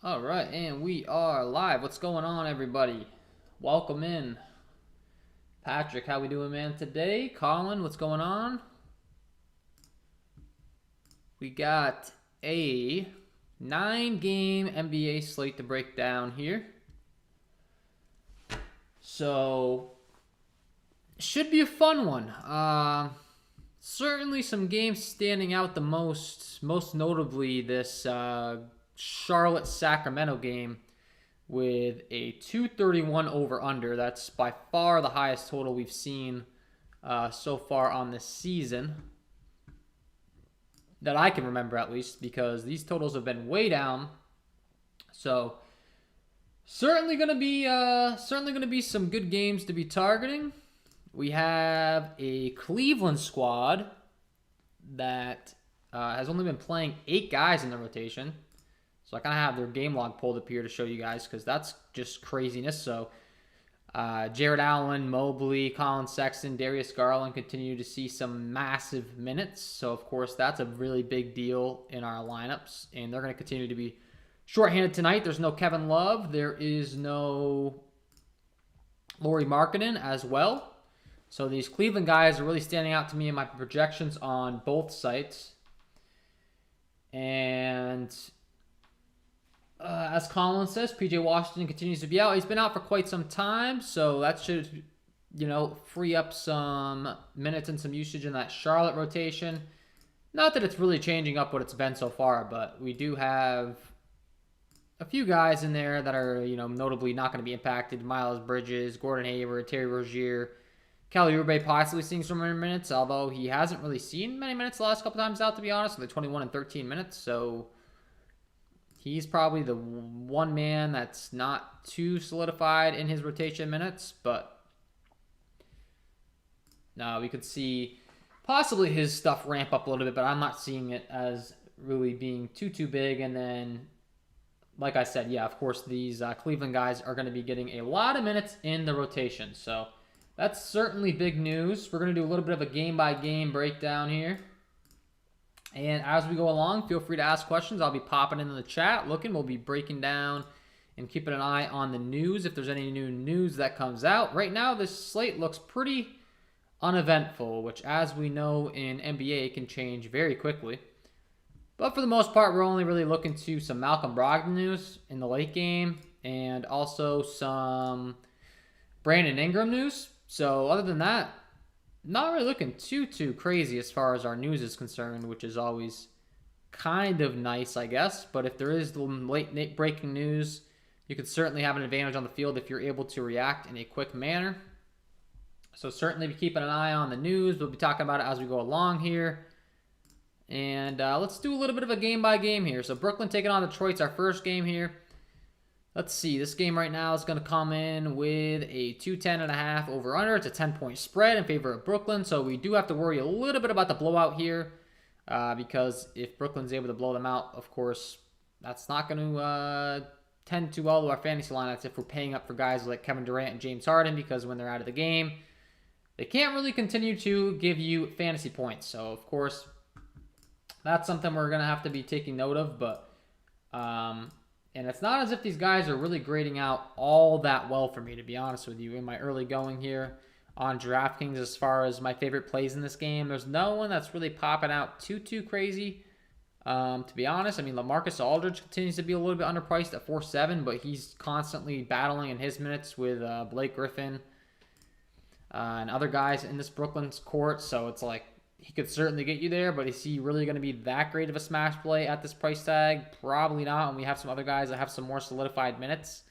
All right, and we are live. What's going on, everybody? Welcome in. Patrick, how we doing, man, today? Colin, what's going on? We got a 9-game NBA slate to break down here. So, should be a fun one. Certainly some games standing out the most notably this Charlotte-Sacramento game with a 231 over-under. That's by far the highest total we've seen so far on this season, that I can remember at least, because these totals have been way down. So certainly gonna be some good games to be targeting. We have a Cleveland squad that has only been playing 8 guys in the rotation. So I kind of have their game log pulled up here to show you guys, because that's just craziness. So Jared Allen, Mobley, Colin Sexton, Darius Garland continue to see some massive minutes. So, of course, that's a really big deal in our lineups. And they're going to continue to be shorthanded tonight. There's no Kevin Love. There is no Lauri Markkanen as well. So these Cleveland guys are really standing out to me in my projections on both sites. And as Colin says, PJ Washington continues to be out. He's been out for quite some time, so that should, free up some minutes and some usage in that Charlotte rotation. Not that it's really changing up what it's been so far, but we do have a few guys in there that are, notably not going to be impacted. Miles Bridges, Gordon Hayward, Terry Rozier, Kelly Oubre possibly seeing some more minutes, although he hasn't really seen many minutes the last couple times out, to be honest, with the 21 and 13 minutes. So he's probably the one man that's not too solidified in his rotation minutes, but no, we could see possibly his stuff ramp up a little bit, but I'm not seeing it as really being too big. And then, like I said, yeah, of course, these Cleveland guys are going to be getting a lot of minutes in the rotation. So that's certainly big news. We're going to do a little bit of a game-by-game breakdown here. And as we go along, feel free to ask questions. I'll be popping into the chat, looking. We'll be breaking down and keeping an eye on the news if there's any new news that comes out. Right now, this slate looks pretty uneventful, which, as we know in NBA, can change very quickly. But for the most part, we're only really looking to some Malcolm Brogdon news in the late game and also some Brandon Ingram news. So other than that, not really looking too crazy as far as our news is concerned, which is always kind of nice, I guess. But if there is late breaking news, you could certainly have an advantage on the field if you're able to react in a quick manner. So certainly be keeping an eye on the news. We'll be talking about it as we go along here. And let's do a little bit of a game-by-game here. So Brooklyn taking on Detroit's our first game here. Let's see. This game right now is going to come in with a 210.5 over-under. It's a 10-point spread in favor of Brooklyn. So we do have to worry a little bit about the blowout here, because if Brooklyn's able to blow them out, of course, that's not going to tend too well to our fantasy lineups if we're paying up for guys like Kevin Durant and James Harden, because when they're out of the game, they can't really continue to give you fantasy points. So, of course, that's something we're going to have to be taking note of. But and it's not as if these guys are really grading out all that well for me, to be honest with you, in my early going here on DraftKings as far as my favorite plays in this game. There's no one that's really popping out too crazy, to be honest. I mean, LaMarcus Aldridge continues to be a little bit underpriced at 4.7, but he's constantly battling in his minutes with Blake Griffin and other guys in this Brooklyn's court. So it's like, he could certainly get you there, but is he really going to be that great of a smash play at this price tag? Probably not. And we have some other guys that have some more solidified minutes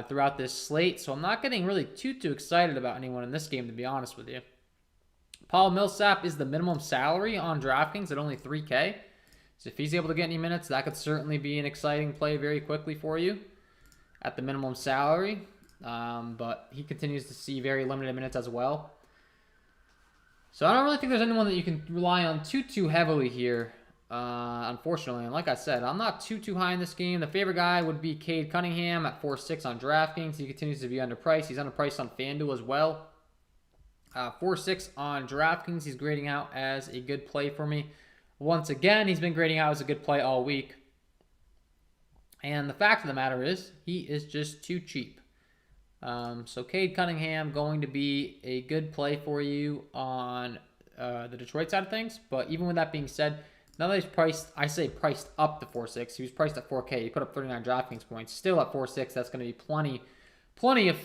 throughout this slate. So I'm not getting really too excited about anyone in this game, to be honest with you. Paul Millsap is the minimum salary on DraftKings at only $3K. So if he's able to get any minutes, that could certainly be an exciting play very quickly for you at the minimum salary. But he continues to see very limited minutes as well. So I don't really think there's anyone that you can rely on too heavily here, unfortunately. And like I said, I'm not too high in this game. The favorite guy would be Cade Cunningham at 4.6 on DraftKings. He continues to be underpriced. He's underpriced on FanDuel as well. 4.6 on DraftKings. He's grading out as a good play for me. Once again, he's been grading out as a good play all week. And the fact of the matter is, he is just too cheap. So Cade Cunningham going to be a good play for you on the Detroit side of things. But even with that being said, now that he's priced, I say priced up to 4.6. He was priced at 4K. He put up 39 DraftKings points. Still at 4.6, that's going to be plenty of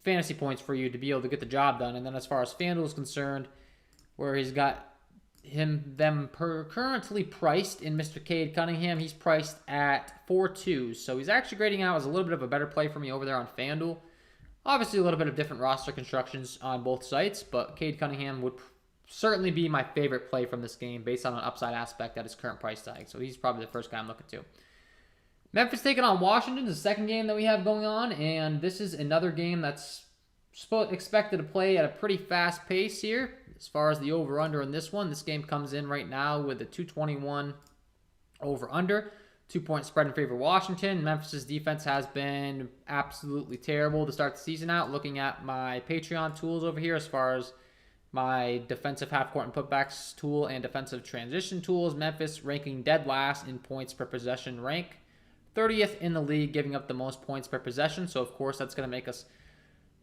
fantasy points for you to be able to get the job done. And then as far as FanDuel is concerned, where he's got currently priced in Mr. Cade Cunningham, he's priced at 4.2. So he's actually grading out as a little bit of a better play for me over there on FanDuel. Obviously, a little bit of different roster constructions on both sites, but Cade Cunningham would certainly be my favorite play from this game based on an upside aspect at his current price tag. So he's probably the first guy I'm looking to. Memphis taking on Washington is the second game that we have going on, and this is another game that's expected to play at a pretty fast pace here. As far as the over-under in this one, this game comes in right now with a 221 over-under. 2-point spread in favor of Washington. Memphis' defense has been absolutely terrible to start the season out. Looking at my Patreon tools over here as far as my defensive half-court and putbacks tool and defensive transition tools, Memphis ranking dead last in points per possession rank. 30th in the league, giving up the most points per possession. So, of course, that's going to make us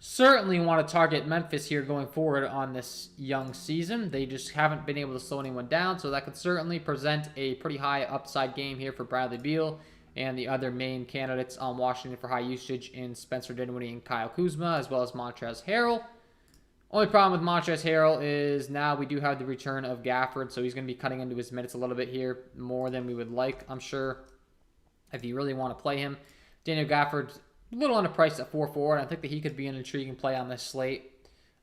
certainly want to target Memphis here going forward on this young season. They just haven't been able to slow anyone down, so that could certainly present a pretty high upside game here for Bradley Beal and the other main candidates on Washington for high usage in Spencer Dinwiddie and Kyle Kuzma, as well as Montrezl Harrell. Only problem with Montrezl Harrell is now we do have the return of Gafford, so he's going to be cutting into his minutes a little bit here, more than we would like, I'm sure, if you really want to play him. Daniel Gafford's a little underpriced at 4.4, and I think that he could be an intriguing play on this slate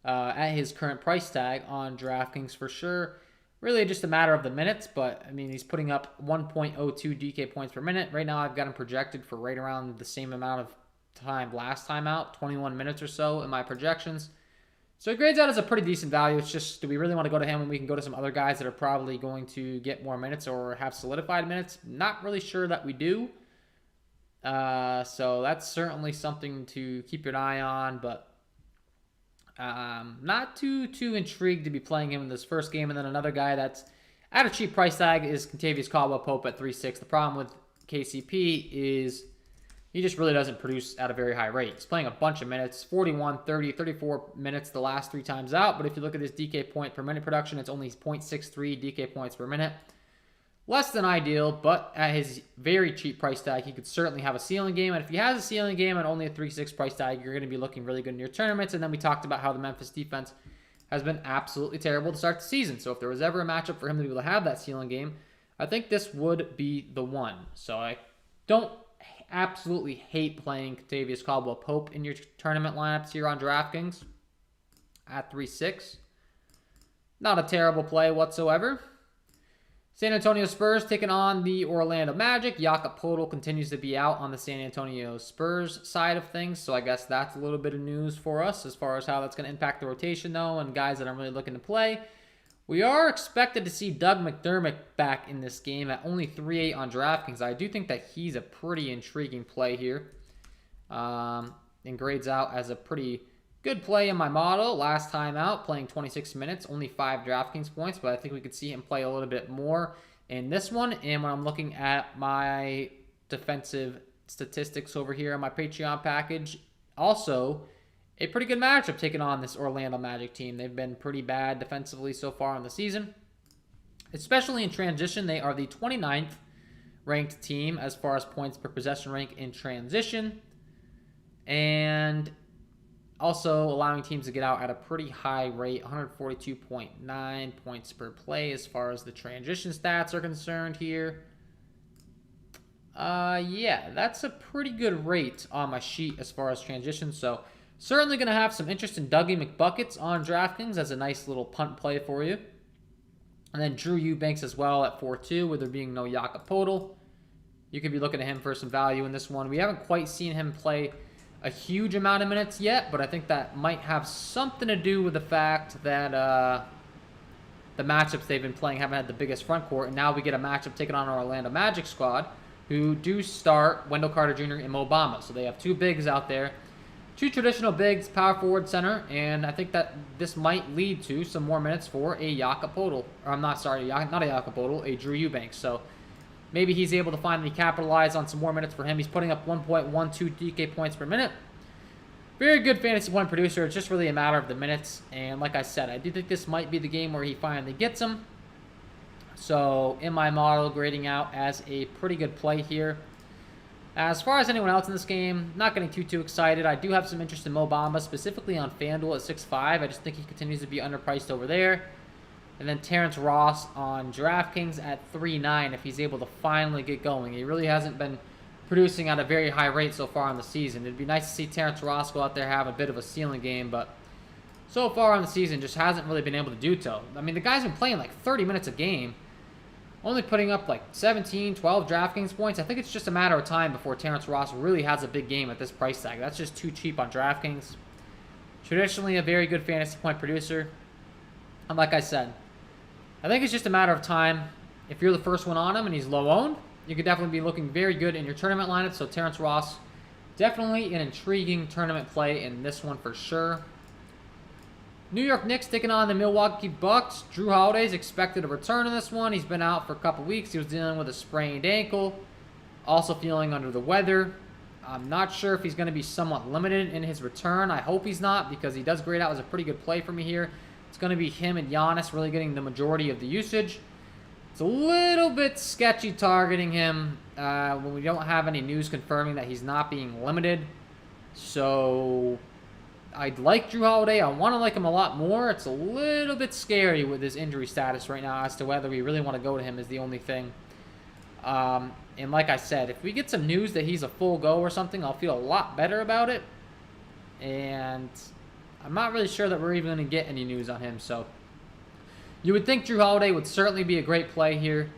at his current price tag on DraftKings for sure. Really just a matter of the minutes, but, I mean, he's putting up 1.02 DK points per minute. Right now I've got him projected for right around the same amount of time last time out, 21 minutes or so in my projections. So he grades out as a pretty decent value. It's just, do we really want to go to him when we can go to some other guys that are probably going to get more minutes or have solidified minutes? Not really sure that we do. So that's certainly something to keep your eye on, but not too intrigued to be playing him in this first game. And then another guy that's at a cheap price tag is Kentavious Caldwell-Pope at 3.6. The problem with KCP is he just really doesn't produce at a very high rate. He's playing a bunch of minutes, 41, 30, 34 minutes the last 3 times out. But if you look at his DK point per minute production, it's only 0.63 DK points per minute. Less than ideal, but at his very cheap price tag, he could certainly have a ceiling game. And if he has a ceiling game at only a 3.6 price tag, you're going to be looking really good in your tournaments. And then we talked about how the Memphis defense has been absolutely terrible to start the season. So if there was ever a matchup for him to be able to have that ceiling game, I think this would be the one. So I don't absolutely hate playing Kentavious Caldwell-Pope in your tournament lineups here on DraftKings at 3.6. Not a terrible play whatsoever. San Antonio Spurs taking on the Orlando Magic. Jakob Poeltl continues to be out on the San Antonio Spurs side of things, so I guess that's a little bit of news for us as far as how that's going to impact the rotation, though, and guys that I'm really looking to play. We are expected to see Doug McDermott back in this game at only 3.8 on DraftKings. I do think that he's a pretty intriguing play here, and grades out as a pretty good play in my model. Last time out, playing 26 minutes, only 5 DraftKings points, but I think we could see him play a little bit more in this one. And when I'm looking at my defensive statistics over here on my Patreon package, also a pretty good matchup taking on this Orlando Magic team. They've been pretty bad defensively so far in the season, especially in transition. They are the 29th ranked team as far as points per possession rank in transition, and also allowing teams to get out at a pretty high rate, 142.9 points per play as far as the transition stats are concerned here. Yeah, that's a pretty good rate on my sheet as far as transition. So certainly going to have some interest in Dougie McBuckets on DraftKings as a nice little punt play for you. And then Drew Eubanks as well at 4.2, with there being no Jakob Poeltl. You could be looking at him for some value in this one. We haven't quite seen him play a huge amount of minutes yet, but I think that might have something to do with the fact that the matchups they've been playing haven't had the biggest front court, and now we get a matchup taking on our Orlando Magic squad, who do start Wendell Carter Jr. and Mo Bamba. So they have 2 bigs out there, 2 traditional bigs, power forward, center, and I think that this might lead to some more minutes for a Jakob Poeltl. Or I'm not sorry, not a Jakob Poeltl, a Drew Eubanks. So maybe he's able to finally capitalize on some more minutes for him. He's putting up 1.12 DK points per minute. Very good fantasy point producer. It's just really a matter of the minutes. And like I said, I do think this might be the game where he finally gets them. So in my model, grading out as a pretty good play here. As far as anyone else in this game, not getting too excited. I do have some interest in Mo Bamba, specifically on FanDuel at 6.5. I just think he continues to be underpriced over there. And then Terrence Ross on DraftKings at 3.9 if he's able to finally get going. He really hasn't been producing at a very high rate so far in the season. It'd be nice to see Terrence Ross go out there have a bit of a ceiling game, but so far in the season just hasn't really been able to do so. I mean, the guy's been playing like 30 minutes a game, only putting up like 17, 12 DraftKings points. I think it's just a matter of time before Terrence Ross really has a big game at this price tag. That's just too cheap on DraftKings. Traditionally a very good fantasy point producer. And like I said, I think it's just a matter of time. If you're the first one on him and he's low owned, you could definitely be looking very good in your tournament lineup. So Terrence Ross, definitely an intriguing tournament play in this one for sure. New York Knicks taking on the Milwaukee Bucks. Drew Holiday's expected to return in this one. He's been out for a couple weeks. He was dealing with a sprained ankle. Also feeling under the weather. I'm not sure if he's going to be somewhat limited in his return. I hope he's not, because he does grade out as a pretty good play for me here. It's going to be him and Giannis really getting the majority of the usage. It's a little bit sketchy targeting him when we don't have any news confirming that he's not being limited. So I'd like Drew Holiday. I want to like him a lot more. It's a little bit scary with his injury status right now as to whether we really want to go to him is the only thing. And like I said, if we get some news that he's a full go or something, I'll feel a lot better about it. And I'm not really sure that we're even going to get any news on him. So you would think Drew Holiday would certainly be a great play here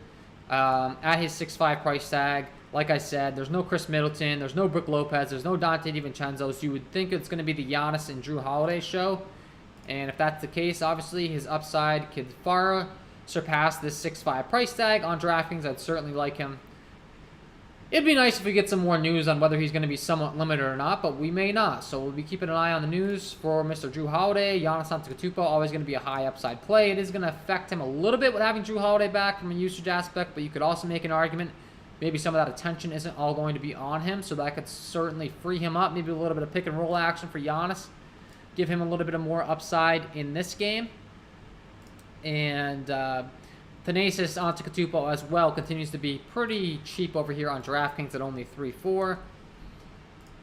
at his 6.5 price tag. Like I said, there's no Chris Middleton, there's no Brook Lopez, there's no Dante DiVincenzo, so you would think it's going to be the Giannis and Drew Holiday show. And if that's the case, obviously his upside could far surpass this 6.5 price tag on DraftKings. I'd certainly like him. It'd be nice if we get some more news on whether he's going to be somewhat limited or not, but we may not. So we'll be keeping an eye on the news for Mr. Drew Holiday. Giannis Antetokounmpo, always going to be a high upside play. It is going to affect him a little bit with having Drew Holiday back from a usage aspect, but you could also make an argument maybe some of that attention isn't all going to be on him, so that could certainly free him up. Maybe a little bit of pick and roll action for Giannis. Give him a little bit of more upside in this game. And Thanasis Antetokounmpo as well continues to be pretty cheap over here on DraftKings at only 3.4.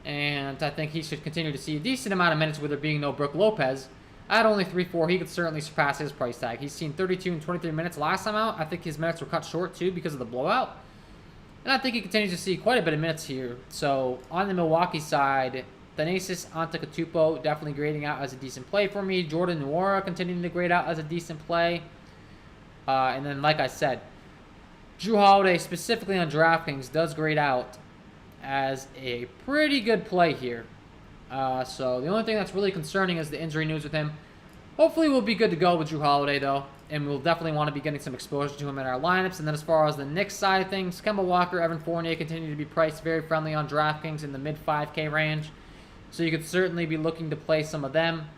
And I think he should continue to see a decent amount of minutes with there being no Brook Lopez. At only 3.4, he could certainly surpass his price tag. He's seen 32 and 23 minutes last time out. I think his minutes were cut short too because of the blowout. And I think he continues to see quite a bit of minutes here. So on the Milwaukee side, Thanasis Antetokounmpo definitely grading out as a decent play for me. Jordan Nwora continuing to grade out as a decent play. And then, like I said, Drew Holiday, specifically on DraftKings, does grade out as a pretty good play here. So the only thing that's really concerning is the injury news with him. Hopefully we'll be good to go with Drew Holiday, though. And we'll definitely want to be getting some exposure to him in our lineups. And then as far as the Knicks side of things, Kemba Walker, Evan Fournier continue to be priced very friendly on DraftKings in the mid 5K range. So you could certainly be looking to play some of them.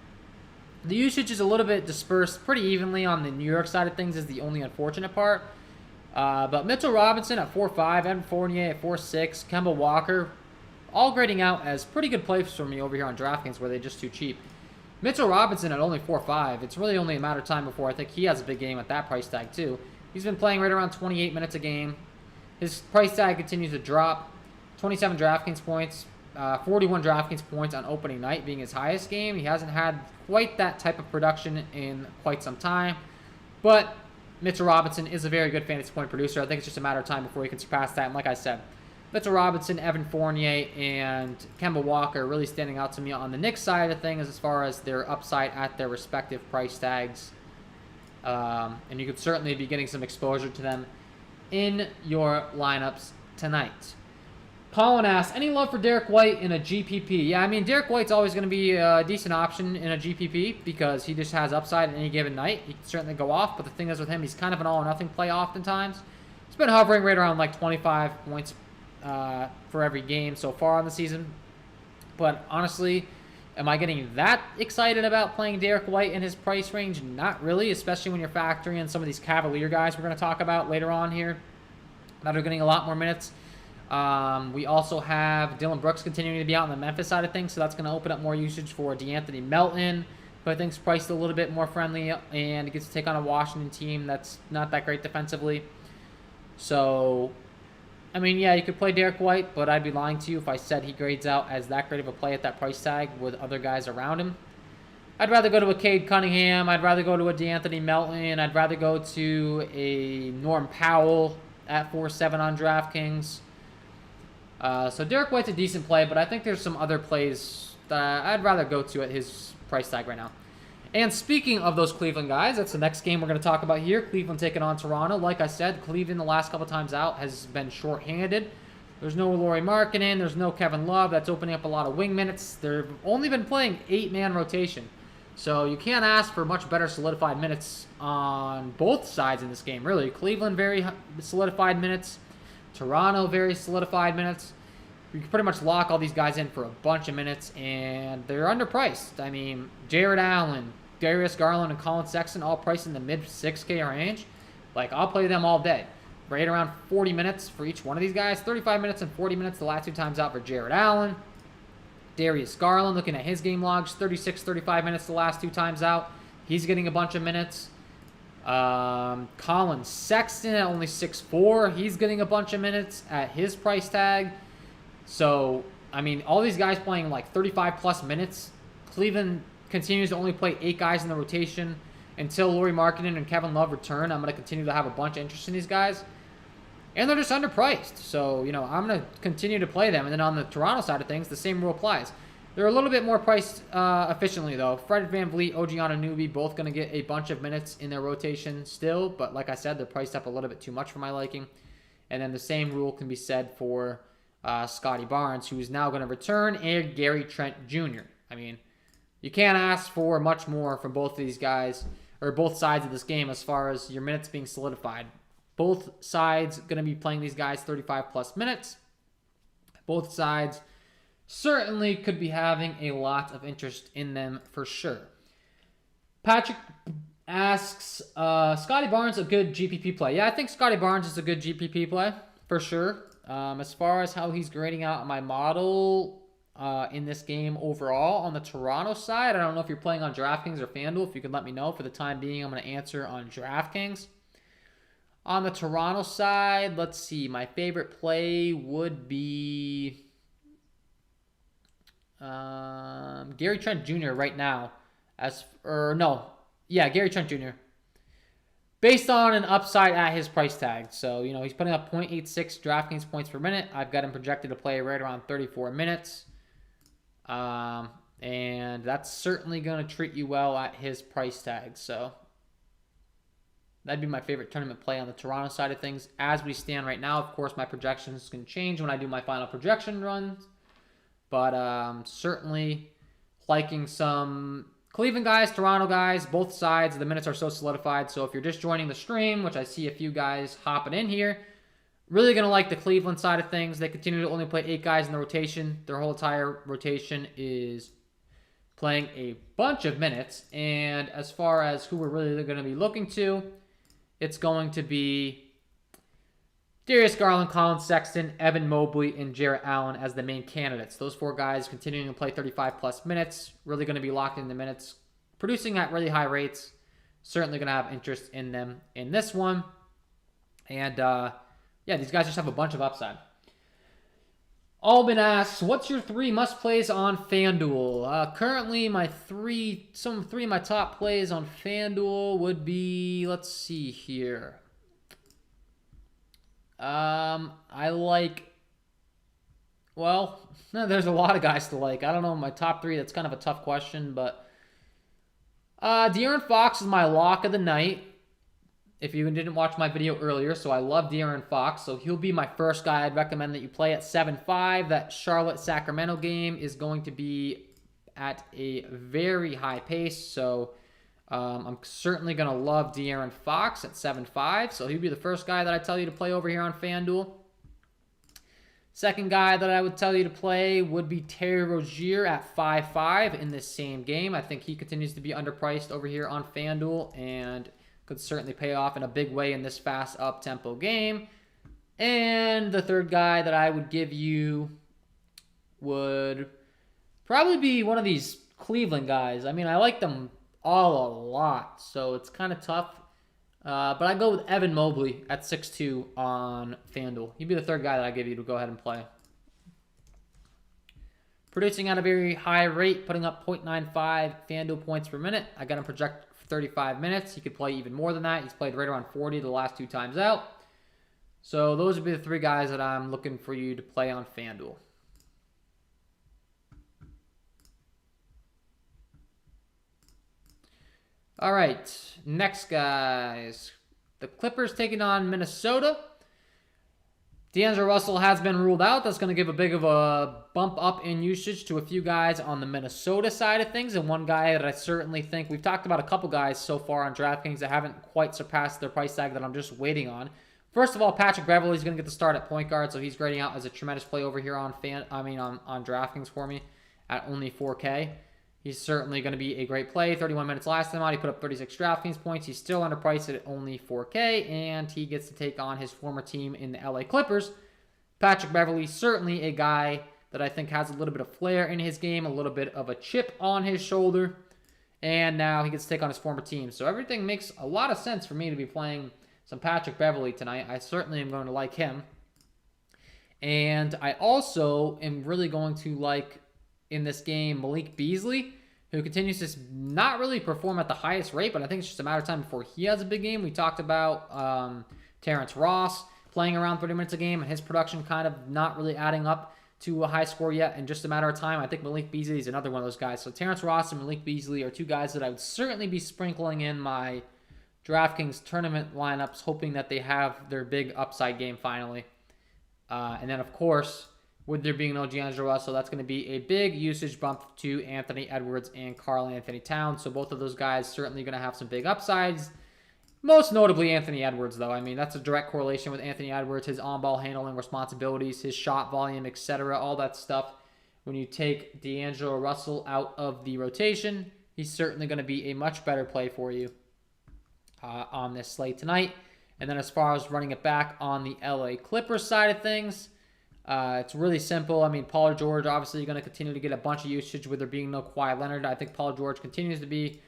The usage is a little bit dispersed pretty evenly on the New York side of things is the only unfortunate part. But Mitchell Robinson at 4.5, Evan Fournier at 4.6, Kemba Walker, all grading out as pretty good plays for me over here on DraftKings where they're just too cheap. Mitchell Robinson at only 4.5. It's really only a matter of time before I think he has a big game at that price tag too. He's been playing right around 28 minutes a game. His price tag continues to drop. 27 DraftKings points, 41 DraftKings points on opening night being his highest game. He hasn't had quite that type of production in quite some time. But Mitchell Robinson is a very good fantasy point producer. I think it's just a matter of time before he can surpass that. And like I said, Mitchell Robinson, Evan Fournier, and Kemba Walker really standing out to me on the Knicks side of things as far as their upside at their respective price tags. And you could certainly be getting some exposure to them in your lineups tonight. Colin asks, any love for Derek White in a GPP? Yeah, I mean, Derek White's always going to be a decent option in a GPP because he just has upside in any given night. He can certainly go off, but the thing is with him, he's kind of an all-or-nothing play oftentimes. He's been hovering right around like 25 points for every game so far on the season. But honestly, am I getting that excited about playing Derek White in his price range? Not really, especially when you're factoring in some of these Cavalier guys we're going to talk about later on here. that are getting a lot more minutes. We also have Dylan Brooks continuing to be out on the Memphis side of things, so that's going to open up more usage for DeAnthony Melton, who I think is priced a little bit more friendly, and gets to take on a Washington team that's not that great defensively. So, I mean, yeah, you could play Derek White, but I'd be lying to you if I said he grades out as that great of a play at that price tag with other guys around him. I'd rather go to a Cade Cunningham. I'd rather go to a DeAnthony Melton. I'd rather go to a Norm Powell at 4-7 on DraftKings. So Derek White's a decent play, but I think there's some other plays that I'd rather go to at his price tag right now. And speaking of those Cleveland guys, that's the next game we're going to talk about here. Cleveland taking on Toronto. Like I said, Cleveland the last couple times out has been shorthanded. There's no Lauri Markkanen. There's no Kevin Love. That's opening up a lot of wing minutes. They've only been playing 8-man rotation. So you can't ask for much better solidified minutes on both sides in this game, really. Cleveland, very solidified minutes. Toronto, very solidified minutes. You can pretty much lock all these guys in for a bunch of minutes, and they're underpriced. I mean, Jared Allen, Darius Garland, and Colin Sexton all priced in the mid-6K range. Like, I'll play them all day. Right around 40 minutes for each one of these guys. 35 minutes and 40 minutes the last two times out for Jared Allen. Darius Garland, looking at his game logs, 36, 35 minutes the last two times out. He's getting a bunch of minutes. Colin Sexton at only 6'4". He's getting a bunch of minutes at his price tag. So, I mean, all these guys playing like 35-plus minutes. Cleveland continues to only play 8 guys in the rotation. Until Lauri Markkanen and Kevin Love return, I'm going to continue to have a bunch of interest in these guys. And they're just underpriced. So, you know, I'm going to continue to play them. And then on the Toronto side of things, the same rule applies. They're a little bit more priced efficiently, though. Fred VanVleet, OG Anunoby, both going to get a bunch of minutes in their rotation still. But like I said, they're priced up a little bit too much for my liking. And then the same rule can be said for Scotty Barnes, who is now going to return, and Gary Trent Jr. I mean, you can't ask for much more from both of these guys, or both sides of this game as far as your minutes being solidified. Both sides going to be playing these guys 35-plus minutes. Both sides certainly could be having a lot of interest in them for sure. Patrick asks, Scotty Barnes a good GPP play? Yeah, I think Scotty Barnes is a good GPP play for sure. As far as how he's grading out my model in this game overall on the Toronto side, I don't know if you're playing on DraftKings or FanDuel. If you could let me know. For the time being, I'm going to answer on DraftKings. On the Toronto side, let's see. My favorite play would be Gary Trent Jr. right now. Gary Trent Jr. Based on an upside at his price tag. So, you know, he's putting up 0.86 DraftKings points per minute. I've got him projected to play right around 34 minutes. And that's certainly going to treat you well at his price tag. So that'd be my favorite tournament play on the Toronto side of things. As we stand right now, of course, my projections can change when I do my final projection runs. But certainly liking some Cleveland guys, Toronto guys, both sides. The minutes are so solidified. So if you're just joining the stream, which I see a few guys hopping in here, really going to like the Cleveland side of things. They continue to only play 8 guys in the rotation. Their whole entire rotation is playing a bunch of minutes. And as far as who we're really going to be looking to, it's going to be Darius Garland, Colin Sexton, Evan Mobley, and Jarrett Allen as the main candidates. Those 4 guys continuing to play 35-plus minutes, really going to be locked in the minutes, producing at really high rates. Certainly going to have interest in them in this one. And, these guys just have a bunch of upside. Albin asks, what's your 3 must-plays on FanDuel? Currently, some 3 of my top plays on FanDuel would be, let's see here. There's a lot of guys to like. I don't know my top 3. That's kind of a tough question, but De'Aaron Fox is my lock of the night. If you didn't watch my video earlier, so I love De'Aaron Fox, so he'll be my first guy I'd recommend that you play at 7-5. That Charlotte-Sacramento game is going to be at a very high pace, so I'm certainly going to love De'Aaron Fox at 7-5, so he'd be the first guy that I tell you to play over here on FanDuel. Second guy that I would tell you to play would be Terry Rozier at 5-5 in this same game. I think he continues to be underpriced over here on FanDuel and could certainly pay off in a big way in this fast up-tempo game. And the third guy that I would give you would probably be one of these Cleveland guys. I mean, I like them all a lot, so it's kind of tough. But I go with Evan Mobley at 6'2 on FanDuel. He'd be the third guy that I give you to go ahead and play. Producing at a very high rate, putting up 0.95 FanDuel points per minute. I got him projected for 35 minutes. He could play even more than that. He's played right around 40 the last 2 times out. So those would be the 3 guys that I'm looking for you to play on FanDuel. All right, next guys. The Clippers taking on Minnesota. D'Angelo Russell has been ruled out. That's going to give a big of a bump up in usage to a few guys on the Minnesota side of things. And one guy that I certainly think, we've talked about a couple guys so far on DraftKings that haven't quite surpassed their price tag that I'm just waiting on. First of all, Patrick Beverley is going to get the start at point guard, so he's grading out as a tremendous play over here on DraftKings for me at only 4K. He's certainly going to be a great play. 31 minutes last time out. He put up 36 DraftKings points. He's still underpriced at only 4K, and he gets to take on his former team in the LA Clippers. Patrick Beverley, certainly a guy that I think has a little bit of flair in his game, a little bit of a chip on his shoulder, and now he gets to take on his former team. So everything makes a lot of sense for me to be playing some Patrick Beverley tonight. I certainly am going to like him. And I also am really going to like in this game Malik Beasley, who continues to not really perform at the highest rate, but I think it's just a matter of time before he has a big game. We talked about Terrence Ross playing around 30 minutes a game, and his production kind of not really adding up to a high score yet in just a matter of time. I think Malik Beasley is another one of those guys. So Terrence Ross and Malik Beasley are 2 guys that I would certainly be sprinkling in my DraftKings tournament lineups, hoping that they have their big upside game finally. And then, of course, with there being no D'Angelo Russell, that's going to be a big usage bump to Anthony Edwards and Karl Anthony Towns. So both of those guys certainly going to have some big upsides. Most notably Anthony Edwards, though. I mean, that's a direct correlation with Anthony Edwards, his on-ball handling responsibilities, his shot volume, etc., all that stuff. When you take D'Angelo Russell out of the rotation, he's certainly going to be a much better play for you on this slate tonight. And then as far as running it back on the LA Clippers side of things, it's really simple. I mean, Paul George, obviously, going to continue to get a bunch of usage with there being no Kawhi Leonard. I think Paul George continues to be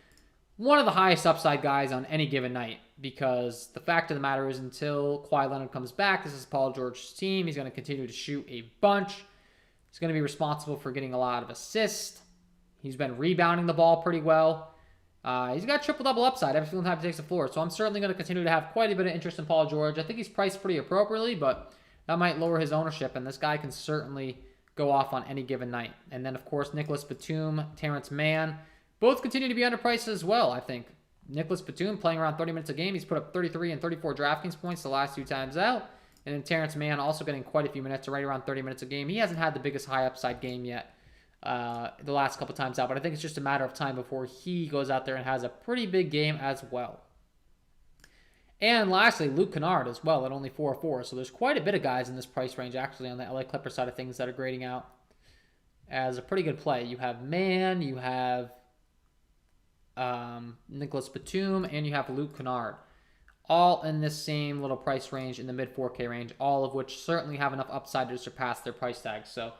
one of the highest upside guys on any given night, because the fact of the matter is until Kawhi Leonard comes back, this is Paul George's team. He's going to continue to shoot a bunch. He's going to be responsible for getting a lot of assists. He's been rebounding the ball pretty well. He's got triple-double upside every single time he takes the floor. So I'm certainly going to continue to have quite a bit of interest in Paul George. I think he's priced pretty appropriately, but that might lower his ownership, and this guy can certainly go off on any given night. And then, of course, Nicholas Batum, Terrence Mann, both continue to be underpriced as well, I think. Nicholas Batum playing around 30 minutes a game. He's put up 33 and 34 DraftKings points the last 2 times out. And then Terrence Mann also getting quite a few minutes, right around 30 minutes a game. He hasn't had the biggest high upside game yet the last couple times out, but I think it's just a matter of time before he goes out there and has a pretty big game as well. And lastly, Luke Kennard as well at only 4-4. So there's quite a bit of guys in this price range actually on the LA Clippers side of things that are grading out as a pretty good play. You have Mann, you have Nicholas Batum, and you have Luke Kennard. All in this same little price range in the mid 4K range, all of which certainly have enough upside to surpass their price tag. So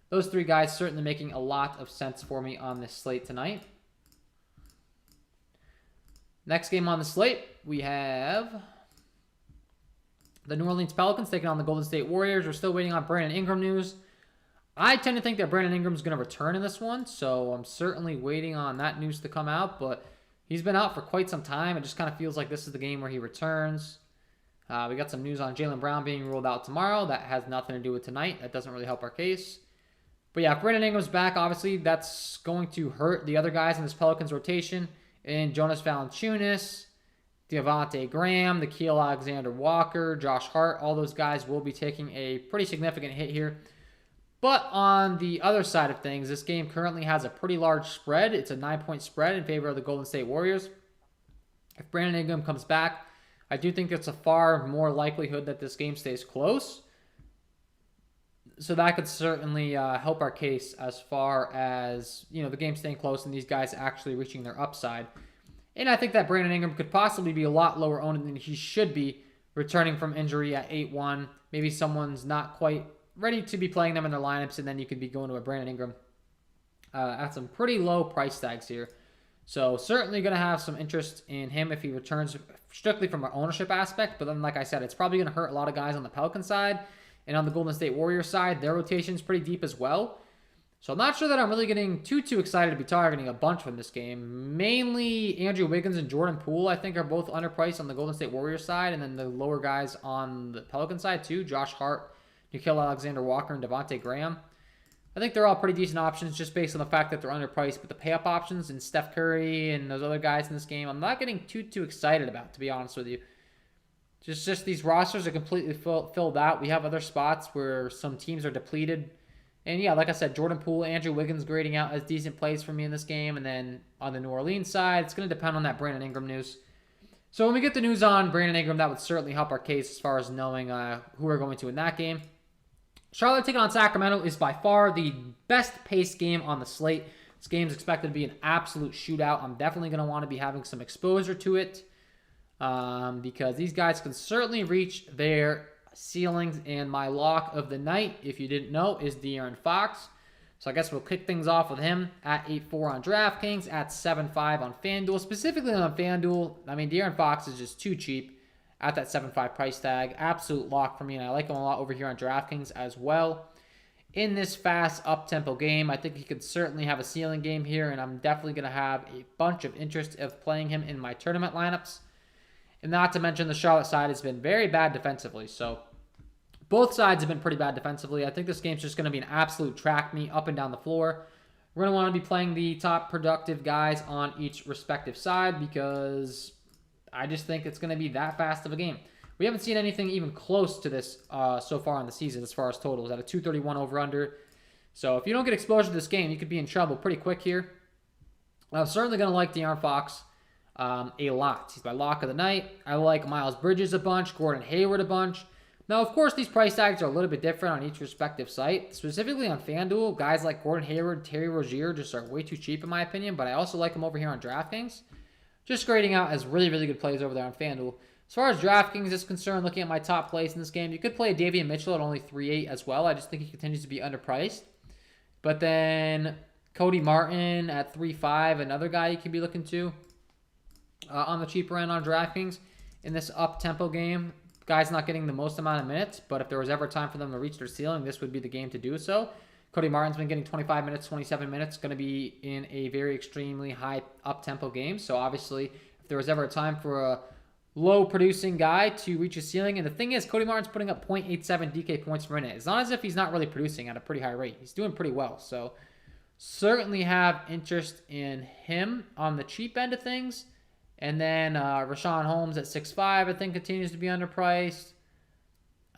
those 3 guys certainly making a lot of sense for me on this slate tonight. Next game on the slate, we have the New Orleans Pelicans taking on the Golden State Warriors. We're still waiting on Brandon Ingram news. I tend to think that Brandon Ingram is going to return in this one, so I'm certainly waiting on that news to come out, but he's been out for quite some time. It just kind of feels like this is the game where he returns. We got some news on Jaylen Brown being ruled out tomorrow. That has nothing to do with tonight. That doesn't really help our case. But yeah, if Brandon Ingram's back, obviously that's going to hurt the other guys in this Pelicans rotation. And Jonas Valanciunas, Devontae Graham, Nickeil Alexander-Walker, Josh Hart, all those guys will be taking a pretty significant hit here. But on the other side of things, this game currently has a pretty large spread. It's a 9-point spread in favor of the Golden State Warriors. If Brandon Ingram comes back, I do think it's a far more likelihood that this game stays close. So that could certainly help our case as far as, the game staying close and these guys actually reaching their upside. And I think that Brandon Ingram could possibly be a lot lower owned than he should be, returning from injury at 8-1, maybe someone's not quite ready to be playing them in their lineups, and then you could be going to a Brandon Ingram at some pretty low price tags here. So certainly going to have some interest in him if he returns strictly from an ownership aspect. But then, like I said, it's probably going to hurt a lot of guys on the Pelican side. And on the Golden State Warriors side, their rotation is pretty deep as well. So I'm not sure that I'm really getting too excited to be targeting a bunch from this game. Mainly Andrew Wiggins and Jordan Poole, I think, are both underpriced on the Golden State Warriors side. And then the lower guys on the Pelican side too. Josh Hart, Nickeil Alexander-Walker, and Devontae Graham. I think they're all pretty decent options just based on the fact that they're underpriced. But the pay-up options and Steph Curry and those other guys in this game, I'm not getting too excited about, to be honest with you. Just these rosters are completely filled out. We have other spots where some teams are depleted. And yeah, like I said, Jordan Poole, Andrew Wiggins grading out as decent plays for me in this game. And then on the New Orleans side, it's going to depend on that Brandon Ingram news. So when we get the news on Brandon Ingram, that would certainly help our case as far as knowing who we're going to in that game. Charlotte taking on Sacramento is by far the best paced game on the slate. This game is expected to be an absolute shootout. I'm definitely going to want to be having some exposure to it because these guys can certainly reach their ceilings. And my lock of the night, if you didn't know, is De'Aaron Fox. So I guess we'll kick things off with him at 8-4 on DraftKings, at 7-5 on FanDuel. Specifically on FanDuel, I mean, De'Aaron Fox is just too cheap at that 7-5 price tag. Absolute lock for me, and I like him a lot over here on DraftKings as well. In this fast up-tempo game, I think he could certainly have a ceiling game here, and I'm definitely going to have a bunch of interest of playing him in my tournament lineups. And not to mention the Charlotte side has been very bad defensively, so both sides have been pretty bad defensively. I think this game's just going to be an absolute track meet up and down the floor. We're going to want to be playing the top productive guys on each respective side because I just think it's going to be that fast of a game. We haven't seen anything even close to this so far in the season as far as totals at a 231 over-under. So if you don't get exposure to this game, you could be in trouble pretty quick here. I'm certainly going to like De'Aaron Fox a lot. He's my lock of the night. I like Miles Bridges a bunch, Gordon Hayward a bunch. Now, of course, these price tags are a little bit different on each respective site. Specifically on FanDuel, guys like Gordon Hayward, Terry Rozier just are way too cheap in my opinion, but I also like them over here on DraftKings. Just grading out as really good plays over there on FanDuel. As far as DraftKings is concerned, looking at my top plays in this game, you could play Davion Mitchell at only 3.8 as well. I just think he continues to be underpriced. But then Cody Martin at 3.5, another guy you could be looking to on the cheaper end on DraftKings in this up-tempo game. Guys not getting the most amount of minutes, but if there was ever time for them to reach their ceiling, this would be the game to do so. Cody Martin's been getting 25 minutes, 27 minutes, going to be in a very extremely high up-tempo game. So obviously, if there was ever a time for a low-producing guy to reach his ceiling, and the thing is, Cody Martin's putting up 0.87 DK points per minute. It's not as if he's not really producing at a pretty high rate. He's doing pretty well. So certainly have interest in him on the cheap end of things. And then Rashawn Holmes at 6.5, I think, continues to be underpriced.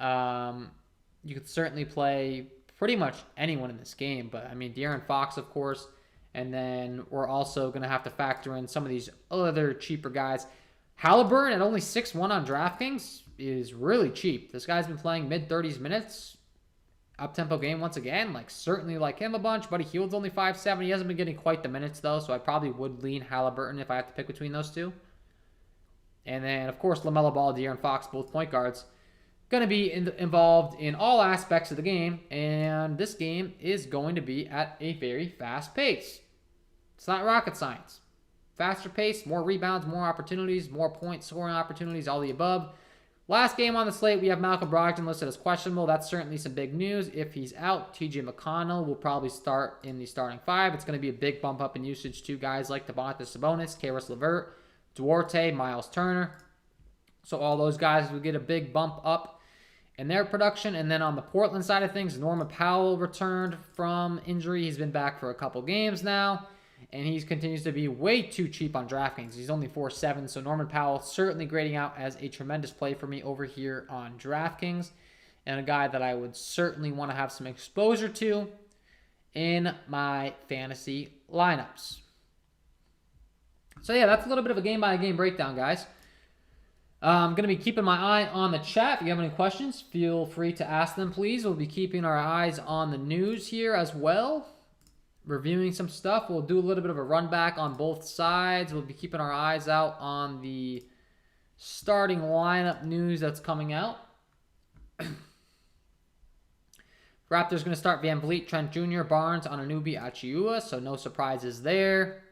You could certainly play pretty much anyone in this game. But, I mean, De'Aaron Fox, of course. And then we're also going to have to factor in some of these other cheaper guys. Halliburton at only 6.1 on DraftKings is really cheap. This guy's been playing mid-30s minutes. Up-tempo game once again. Certainly like him a bunch. Buddy Hield's only 5.7. He hasn't been getting quite the minutes, though. So I probably would lean Halliburton if I had to pick between those two. And then, of course, LaMelo Ball, De'Aaron Fox, both point guards. Going to be involved in all aspects of the game. And this game is going to be at a very fast pace. It's not rocket science. Faster pace, more rebounds, more opportunities, more point scoring opportunities, all the above. Last game on the slate, we have Malcolm Brogdon listed as questionable. That's certainly some big news. If he's out, TJ McConnell will probably start in the starting five. It's going to be a big bump up in usage to guys like Domantas Sabonis, Karis LeVert, Duarte, Miles Turner. So all those guys will get a big bump up in their production. And then on the Portland side of things, Norman Powell returned from injury. He's been back for a couple games now. And he continues to be way too cheap on DraftKings. He's only 4.7, so Norman Powell certainly grading out as a tremendous play for me over here on DraftKings. And a guy that I would certainly want to have some exposure to in my fantasy lineups. So yeah, that's a little bit of a game-by-game breakdown, guys. I'm going to be keeping my eye on the chat. If you have any questions, feel free to ask them, please. We'll be keeping our eyes on the news here as well. Reviewing some stuff. We'll do a little bit of a run back on both sides. We'll be keeping our eyes out on the starting lineup news that's coming out. Raptors going to start Van Vliet, Trent Jr., Barnes, Anunoby, Achiuwa, so no surprises there.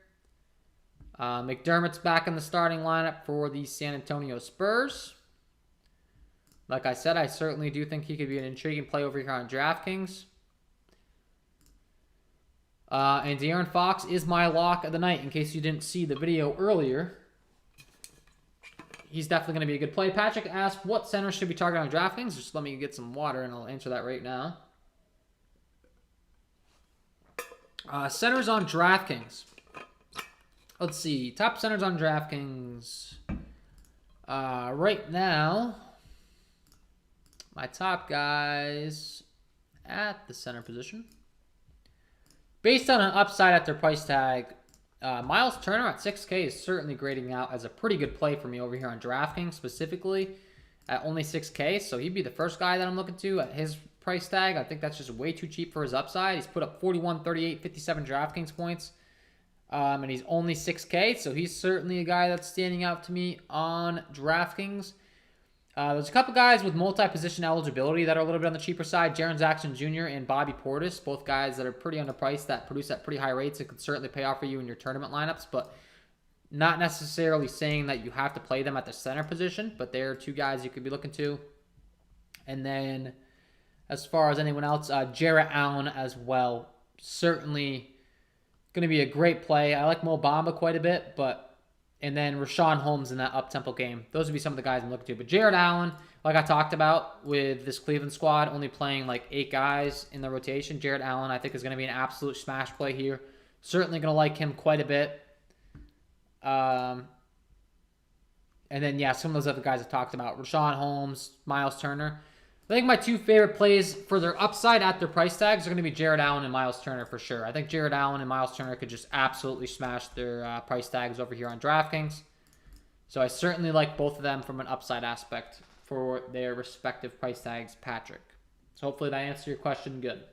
McDermott's back in the starting lineup for the San Antonio Spurs. Like I said, I certainly do think he could be an intriguing play over here on DraftKings. And De'Aaron Fox is my lock of the night, in case you didn't see the video earlier. He's definitely going to be a good play. Patrick asked, what center should we target on DraftKings? Just let me get some water, and I'll answer that right now. Centers on DraftKings. Let's see. Top centers on DraftKings. Right now, my top guys at the center position. Based on an upside at their price tag, Miles Turner at 6K is certainly grading out as a pretty good play for me over here on DraftKings, specifically at only 6K. So he'd be the first guy that I'm looking to at his price tag. I think that's just way too cheap for his upside. He's put up 41, 38, 57 DraftKings points. And he's only 6K, so he's certainly a guy that's standing out to me on DraftKings. There's a couple guys with multi-position eligibility that are a little bit on the cheaper side. Jaren Jackson Jr. and Bobby Portis, both guys that are pretty underpriced, that produce at pretty high rates. It could certainly pay off for you in your tournament lineups, but not necessarily saying that you have to play them at the center position, but they're two guys you could be looking to. And then as far as anyone else, Jarrett Allen as well. Certainly going to be a great play. I like Mo Bamba quite a bit, and then Rashawn Holmes in that up-tempo game. Those would be some of the guys I'm looking to. But Jarrett Allen, like I talked about with this Cleveland squad, only playing like 8 guys in the rotation. Jarrett Allen, I think, is going to be an absolute smash play here. Certainly going to like him quite a bit. And then, yeah, some of those other guys I talked about. Rashawn Holmes, Miles Turner. I think my 2 favorite plays for their upside at their price tags are going to be Jarrett Allen and Miles Turner for sure. I think Jarrett Allen and Miles Turner could just absolutely smash their price tags over here on DraftKings. So I certainly like both of them from an upside aspect for their respective price tags, Patrick. So hopefully that answers your question good.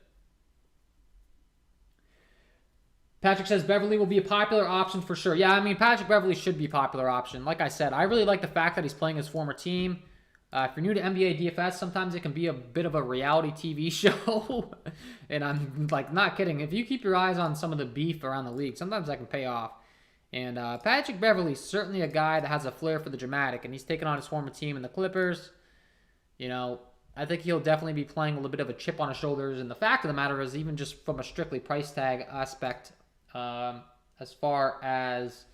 Patrick says Beverly will be a popular option for sure. Yeah, I mean, Patrick Beverly should be a popular option. Like I said, I really like the fact that he's playing his former team. If you're new to NBA DFS, sometimes it can be a bit of a reality TV show. And I'm like not kidding. If you keep your eyes on some of the beef around the league, sometimes that can pay off. And Patrick Beverly's certainly a guy that has a flair for the dramatic, and he's taken on his former team in the Clippers. You know, I think he'll definitely be playing a little bit of a chip on his shoulders. And the fact of the matter is, even just from a strictly price tag aspect, as far as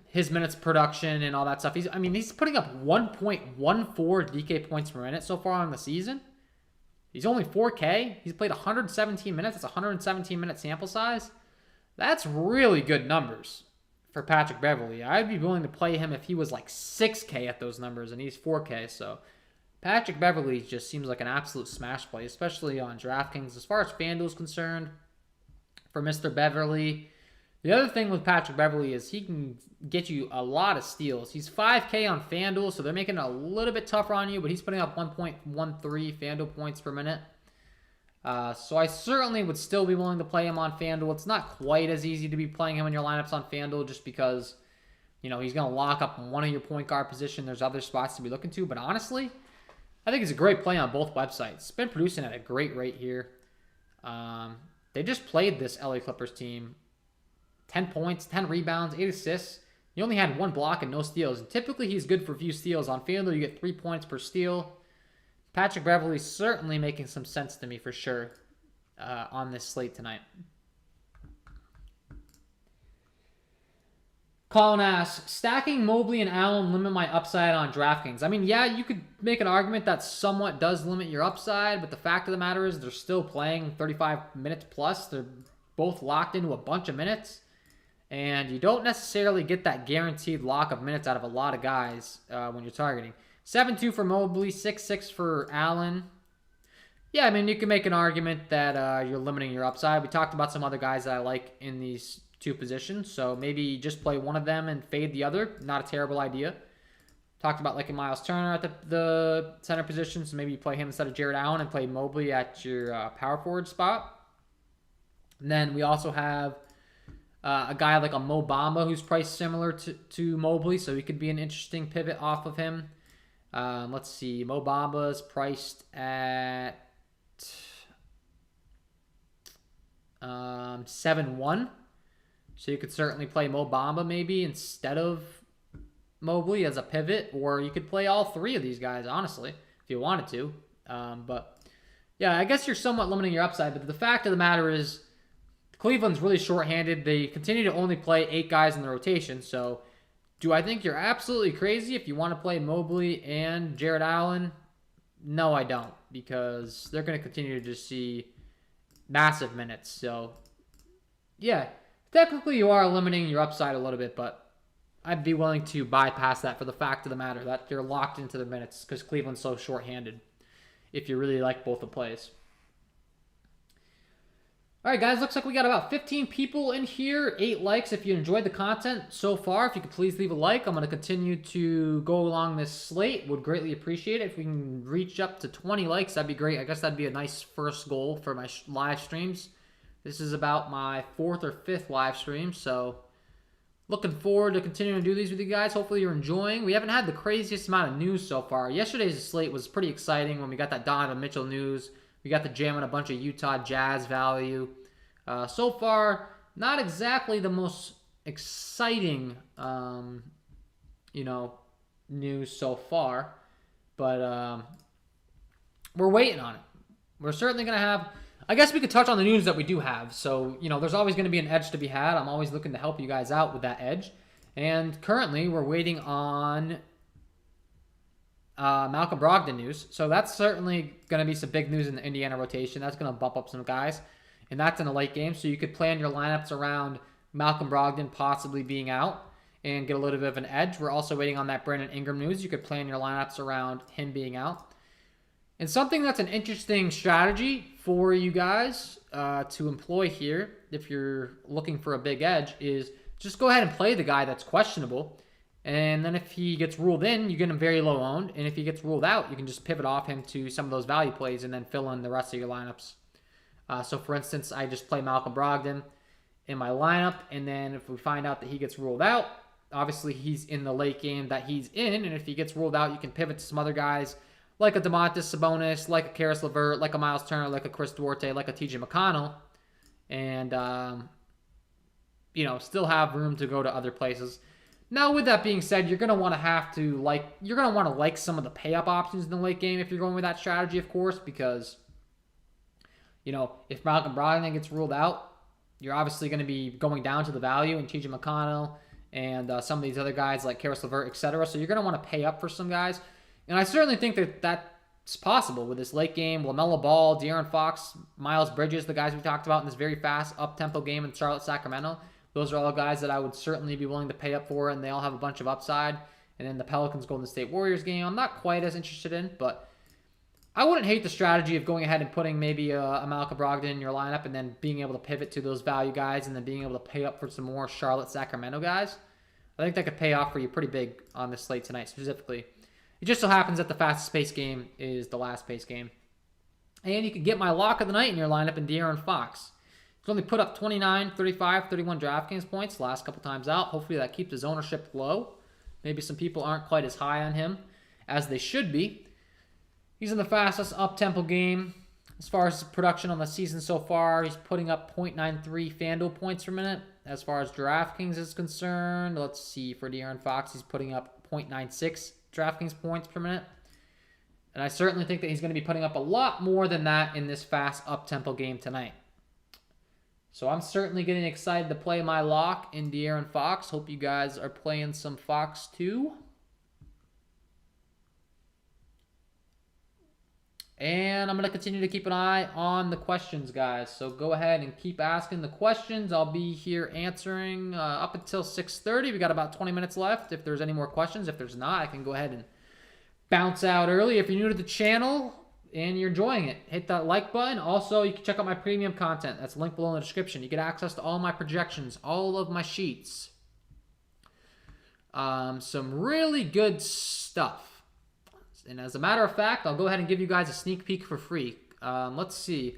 his minutes production and all that stuff. He's putting up 1.14 DK points per minute so far on the season. He's only 4K. He's played 117 minutes. That's a 117-minute sample size. That's really good numbers for Patrick Beverly. I'd be willing to play him if he was like 6K at those numbers, and he's 4K. So Patrick Beverly just seems like an absolute smash play, especially on DraftKings. As far as FanDuel is concerned, for Mr. Beverly, the other thing with Patrick Beverly is he can get you a lot of steals. He's 5K on FanDuel, so they're making it a little bit tougher on you, but he's putting up 1.13 FanDuel points per minute. So I certainly would still be willing to play him on FanDuel. It's not quite as easy to be playing him in your lineups on FanDuel just because, you know, he's going to lock up one of your point guard position. There's other spots to be looking to, but honestly, I think it's a great play on both websites. It's been producing at a great rate here. They just played this LA Clippers team. 10 points, 10 rebounds, 8 assists. He only had 1 block and no steals. And typically, he's good for a few steals. On FanDuel, you get 3 points per steal. Patrick Beverly's certainly making some sense to me for sure on this slate tonight. Colin asks, stacking Mobley and Allen limit my upside on DraftKings. I mean, yeah, you could make an argument that somewhat does limit your upside, but the fact of the matter is they're still playing 35 minutes plus. They're both locked into a bunch of minutes. And you don't necessarily get that guaranteed lock of minutes out of a lot of guys when you're targeting. 7-2 for Mobley, 6-6 for Allen. Yeah, I mean, you can make an argument that you're limiting your upside. We talked about some other guys that I like in these 2 positions. So maybe just play one of them and fade the other. Not a terrible idea. Talked about like a Miles Turner at the center position. So maybe you play him instead of Jarrett Allen and play Mobley at your power forward spot. And then we also have a guy like a Mo Bamba who's priced similar to Mobley, so he could be an interesting pivot off of him. Let's see. Mo Bamba's priced at 7-1. So you could certainly play Mo Bamba maybe instead of Mobley as a pivot, or you could play all three of these guys, honestly, if you wanted to. But yeah, I guess you're somewhat limiting your upside. But the fact of the matter is, Cleveland's really shorthanded. They continue to only play 8 guys in the rotation. So do I think you're absolutely crazy if you want to play Mobley and Jared Allen? No, I don't, because they're going to continue to just see massive minutes. So yeah, technically you are limiting your upside a little bit, but I'd be willing to bypass that for the fact of the matter that you're locked into the minutes because Cleveland's so shorthanded if you really like both the plays. All right, guys, looks like we got about 15 people in here, 8 likes. If you enjoyed the content so far, if you could please leave a like. I'm going to continue to go along this slate. Would greatly appreciate it. If we can reach up to 20 likes, that'd be great. I guess that'd be a nice first goal for my live streams. This is about my 4th or 5th live stream, so looking forward to continuing to do these with you guys. Hopefully you're enjoying. We haven't had the craziest amount of news so far. Yesterday's slate was pretty exciting when we got that Donovan Mitchell news. We got the jam on a bunch of Utah Jazz value. So far, not exactly the most exciting, news so far, but we're waiting on it. We're certainly going to have, I guess we could touch on the news that we do have. So, there's always going to be an edge to be had. I'm always looking to help you guys out with that edge. And currently, we're waiting on Malcolm Brogdon news. So that's certainly going to be some big news in the Indiana rotation. That's going to bump up some guys. And that's in a late game. So you could plan your lineups around Malcolm Brogdon possibly being out and get a little bit of an edge. We're also waiting on that Brandon Ingram news. You could plan your lineups around him being out. And something that's an interesting strategy for you guys to employ here, if you're looking for a big edge, is just go ahead and play the guy that's questionable. And then if he gets ruled in, you get him very low owned. And if he gets ruled out, you can just pivot off him to some of those value plays and then fill in the rest of your lineups. So for instance, I just play Malcolm Brogdon in my lineup. And then if we find out that he gets ruled out, obviously he's in the late game that he's in. And if he gets ruled out, you can pivot to some other guys like a Domantas Sabonis, like a Karis LeVert, like a Miles Turner, like a Chris Duarte, like a TJ McConnell. And, still have room to go to other places. Now, with that being said, you're going to want to like some of the pay-up options in the late game if you're going with that strategy, of course, because, if Malcolm Brogdon gets ruled out, you're obviously going to be going down to the value in TJ McConnell and some of these other guys like Karis LeVert, etc. So you're going to want to pay up for some guys. And I certainly think that that's possible with this late game. LaMelo Ball, De'Aaron Fox, Miles Bridges, the guys we talked about in this very fast up-tempo game in Charlotte, Sacramento. Those are all guys that I would certainly be willing to pay up for, and they all have a bunch of upside. And then the Pelicans Golden State Warriors game, I'm not quite as interested in, but I wouldn't hate the strategy of going ahead and putting maybe a Malcolm Brogdon in your lineup and then being able to pivot to those value guys and then being able to pay up for some more Charlotte, Sacramento guys. I think that could pay off for you pretty big on this slate tonight specifically. It just so happens that the fastest pace game is the last pace game. And you could get my lock of the night in your lineup in De'Aaron Fox. He's only put up 29, 35, 31 DraftKings points the last couple times out. Hopefully that keeps his ownership low. Maybe some people aren't quite as high on him as they should be. He's in the fastest up-tempo game. As far as production on the season so far, he's putting up 0.93 FanDuel points per minute. As far as DraftKings is concerned, let's see, for De'Aaron Fox, he's putting up 0.96 DraftKings points per minute. And I certainly think that he's going to be putting up a lot more than that in this fast up-tempo game tonight. So I'm certainly getting excited to play my lock in De'Aaron Fox. Hope you guys are playing some Fox too. And I'm going to continue to keep an eye on the questions, guys. So go ahead and keep asking the questions. I'll be here answering up until 6:30. We got about 20 minutes left. If there's any more questions. If there's not, I can go ahead and bounce out early. If you're new to the channel and you're enjoying it, hit that like button. Also, you can check out my premium content. That's linked below in the description. You get access to all my projections, all of my sheets. Some really good stuff. And as a matter of fact, I'll go ahead and give you guys a sneak peek for free. Let's see.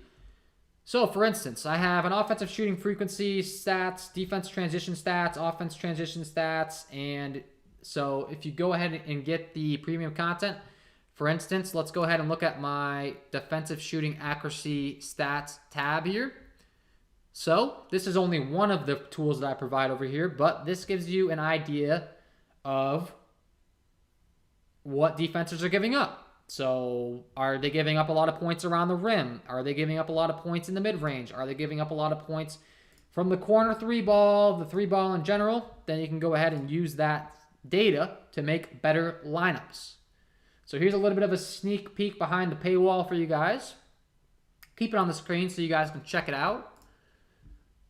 So, for instance, I have an offensive shooting frequency stats, defense transition stats, offense transition stats, and So if you go ahead and get the premium content, for instance, let's go ahead and look at my defensive shooting accuracy stats tab here. So this is only one of the tools that I provide over here, but this gives you an idea of what defenses are giving up. So are they giving up a lot of points around the rim? Are they giving up a lot of points in the mid-range? Are they giving up a lot of points from the corner three ball, the three ball in general? Then you can go ahead and use that data to make better lineups. So here's a little bit of a sneak peek behind the paywall for you guys. Keep it on the screen so you guys can check it out.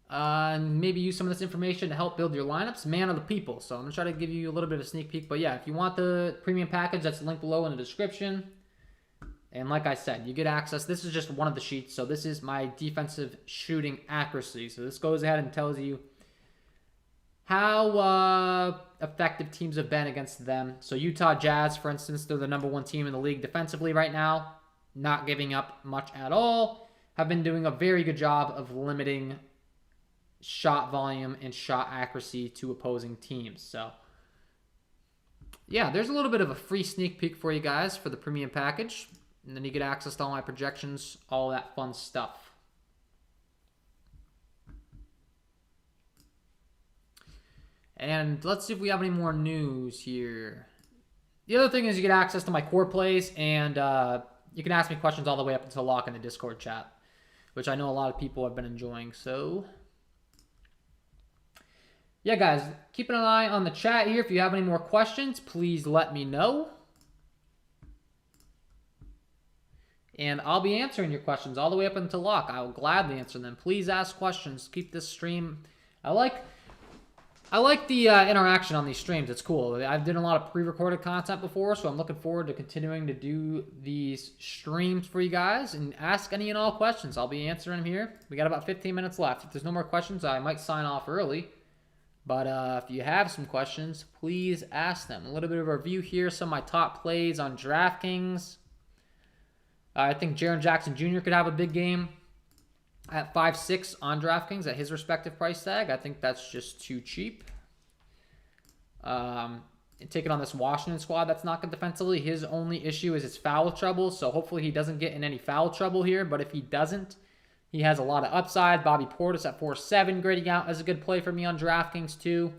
And maybe use some of this information to help build your lineups. Man of the people. So I'm going to try to give you a little bit of a sneak peek. But yeah, if you want the premium package, that's linked below in the description. And like I said, you get access. This is just one of the sheets. So this is my defensive shooting accuracy. So this goes ahead and tells you how effective teams have been against them. So Utah Jazz, for instance, they're the #1 team in the league defensively right now. Not giving up much at all. Have been doing a very good job of limiting shot volume and shot accuracy to opposing teams. So yeah, there's a little bit of a free sneak peek for you guys for the premium package. And then you get access to all my projections, all that fun stuff. And let's see if we have any more news here. The other thing is you get access to my core plays, and you can ask me questions all the way up until lock in the Discord chat, which I know a lot of people have been enjoying. So yeah, guys, keep an eye on the chat here. If you have any more questions, please let me know. And I'll be answering your questions all the way up until lock. I will gladly answer them. Please ask questions. Keep this stream. I like the interaction on these streams. It's cool. I've done a lot of pre-recorded content before, so I'm looking forward to continuing to do these streams for you guys and ask any and all questions. I'll be answering them here. We got about 15 minutes left. If there's no more questions, I might sign off early. But if you have some questions, please ask them. A little bit of a review here. Some of my top plays on DraftKings. I think Jaren Jackson Jr. could have a big game at 5.6 on DraftKings at his respective price tag. I think that's just too cheap. Taking on this Washington squad that's not good defensively. His only issue is his foul trouble. So hopefully he doesn't get in any foul trouble here. But if he doesn't, he has a lot of upside. Bobby Portis at 4.7 grading out as a good play for me on DraftKings too.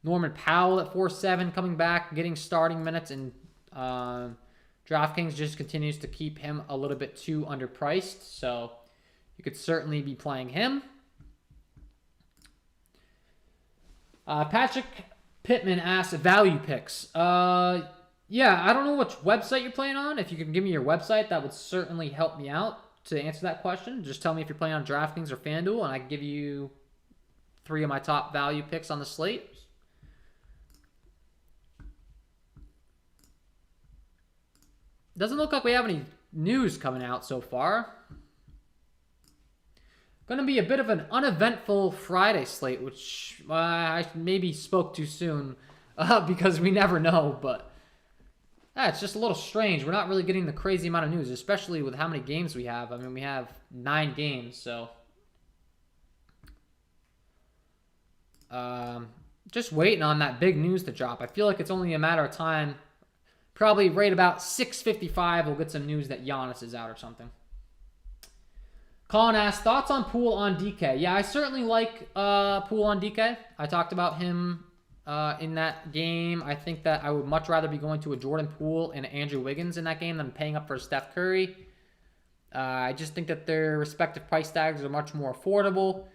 Norman Powell at 4.7 coming back, getting starting minutes, and DraftKings just continues to keep him a little bit too underpriced. So you could certainly be playing him. Patrick Pittman asks value picks. Yeah, I don't know which website you're playing on. If you can give me your website, that would certainly help me out to answer that question. Just tell me if you're playing on DraftKings or FanDuel, and I can give you 3 of my top value picks on the slate. Doesn't look like we have any news coming out so far. Going to be a bit of an uneventful Friday slate, which I maybe spoke too soon because we never know, but it's just a little strange. We're not really getting the crazy amount of news, especially with how many games we have. I mean, we have 9 games, so just waiting on that big news to drop. I feel like it's only a matter of time. Probably right about 6:55, we'll get some news that Giannis is out or something. Colin asks, thoughts on Poole on DK? Yeah, I certainly like Poole on DK. I talked about him in that game. I think that I would much rather be going to a Jordan Poole and Andrew Wiggins in that game than paying up for Steph Curry. I just think that their respective price tags are much more affordable.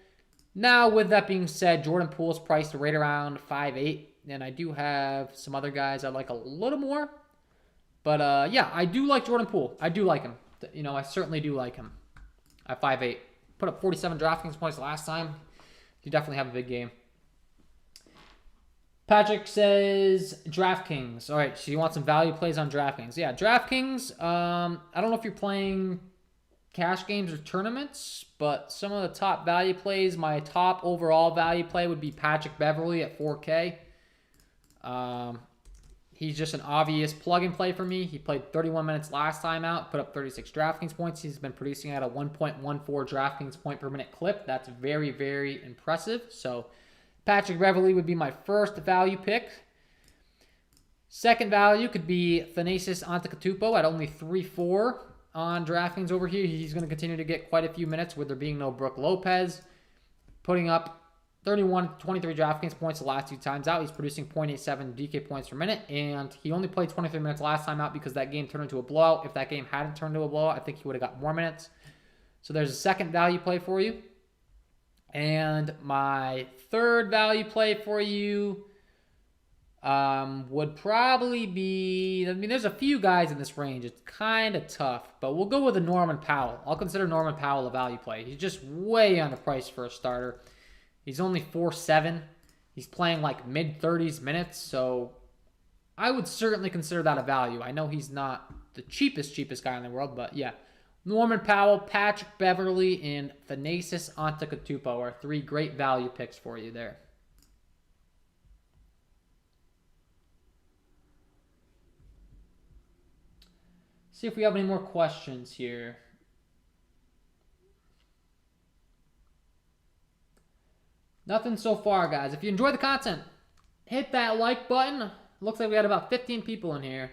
Now, with that being said, Jordan Poole's priced right around 5.8, and I do have some other guys I like a little more. But yeah, I do like Jordan Poole. I do like him. You know, I certainly do like him at 5.8. Put up 47 DraftKings points last time. You definitely have a big game. Patrick says DraftKings. All right, so you want some value plays on DraftKings. Yeah, DraftKings, I don't know if you're playing cash games or tournaments, but some of the top value plays, my top overall value play would be Patrick Beverley at 4K. He's just an obvious plug-and-play for me. He played 31 minutes last time out, put up 36 DraftKings points. He's been producing at a 1.14 DraftKings point per minute clip. That's very, very impressive. So Patrick Beverley would be my first value pick. Second value could be Thanasis Antetokounmpo at only 3-4 on DraftKings over here. He's going to continue to get quite a few minutes with there being no Brook Lopez. Putting up 31, 23 DraftKings points the last 2 times out. He's producing 0.87 DK points per minute, and he only played 23 minutes last time out because that game turned into a blowout. If that game hadn't turned into a blowout, I think he would have got more minutes. So there's a second value play for you. And my third value play for you would probably be, I mean, there's a few guys in this range. It's kind of tough, but we'll go with a Norman Powell. I'll consider Norman Powell a value play. He's just way underpriced for a starter. He's only 4.7. He's playing like mid-30s minutes, so I would certainly consider that a value. I know he's not the cheapest guy in the world, but yeah. Norman Powell, Patrick Beverley, and Thanasis Antetokounmpo are 3 great value picks for you there. See if we have any more questions here. Nothing so far, guys. If you enjoyed the content, hit that like button. Looks like we got about 15 people in here.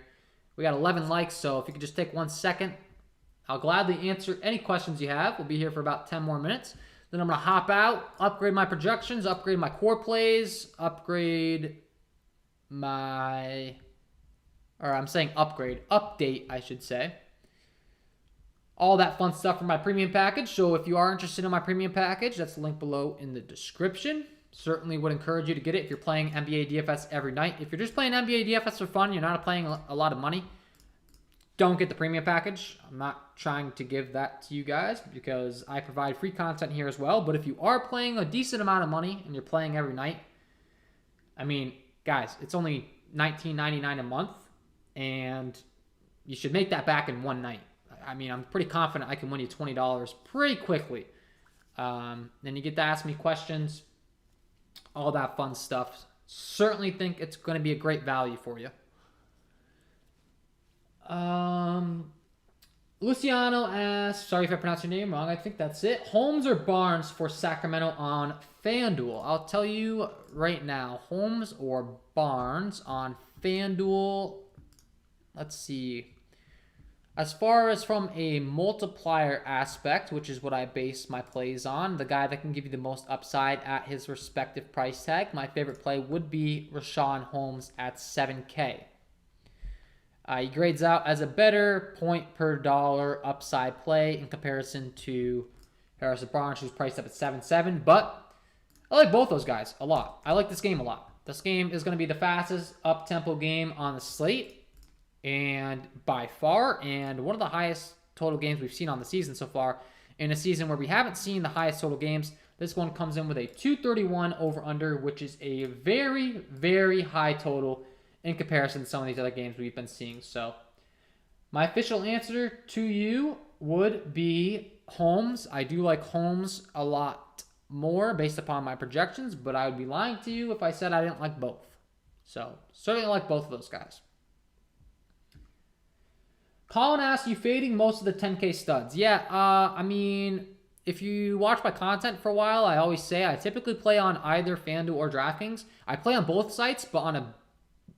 We got 11 likes, so if you could just take 1 second, I'll gladly answer any questions you have. We'll be here for about 10 more minutes. Then I'm going to hop out, upgrade my projections, upgrade my core plays, update, I should say. All that fun stuff for my premium package. So if you are interested in my premium package, that's linked below in the description. Certainly would encourage you to get it if you're playing NBA DFS every night. If you're just playing NBA DFS for fun, you're not playing a lot of money, don't get the premium package. I'm not trying to give that to you guys because I provide free content here as well. But if you are playing a decent amount of money and you're playing every night, I mean, guys, it's only $19.99 a month, and you should make that back in one night. I mean, I'm pretty confident I can win you $20 pretty quickly. Then you get to ask me questions, all that fun stuff. Certainly think it's going to be a great value for you. Luciano asks, sorry if I pronounced your name wrong, I think that's it. Holmes or Barnes for Sacramento on FanDuel? I'll tell you right now, Holmes or Barnes on FanDuel. Let's see. As far as from a multiplier aspect, which is what I base my plays on, the guy that can give you the most upside at his respective price tag, my favorite play would be Richaun Holmes at $7K. He grades out as a better point per dollar upside play in comparison to Harrison Barnes, who's priced up at 7.7. But I like both those guys a lot. I like this game a lot. This game is going to be the fastest up-tempo game on the slate, and by far, and one of the highest total games we've seen on the season so far. In a season where we haven't seen the highest total games, this one comes in with a 231 over-under, which is a very, very high total in comparison to some of these other games we've been seeing. So my official answer to you would be Holmes. I do like Holmes a lot more based upon my projections, but I would be lying to you if I said I didn't like both. So certainly like both of those guys. Colin asks, you fading most of the 10K studs? Yeah, I mean, if you watch my content for a while, I always say I typically play on either FanDuel or DraftKings. I play on both sites, but on a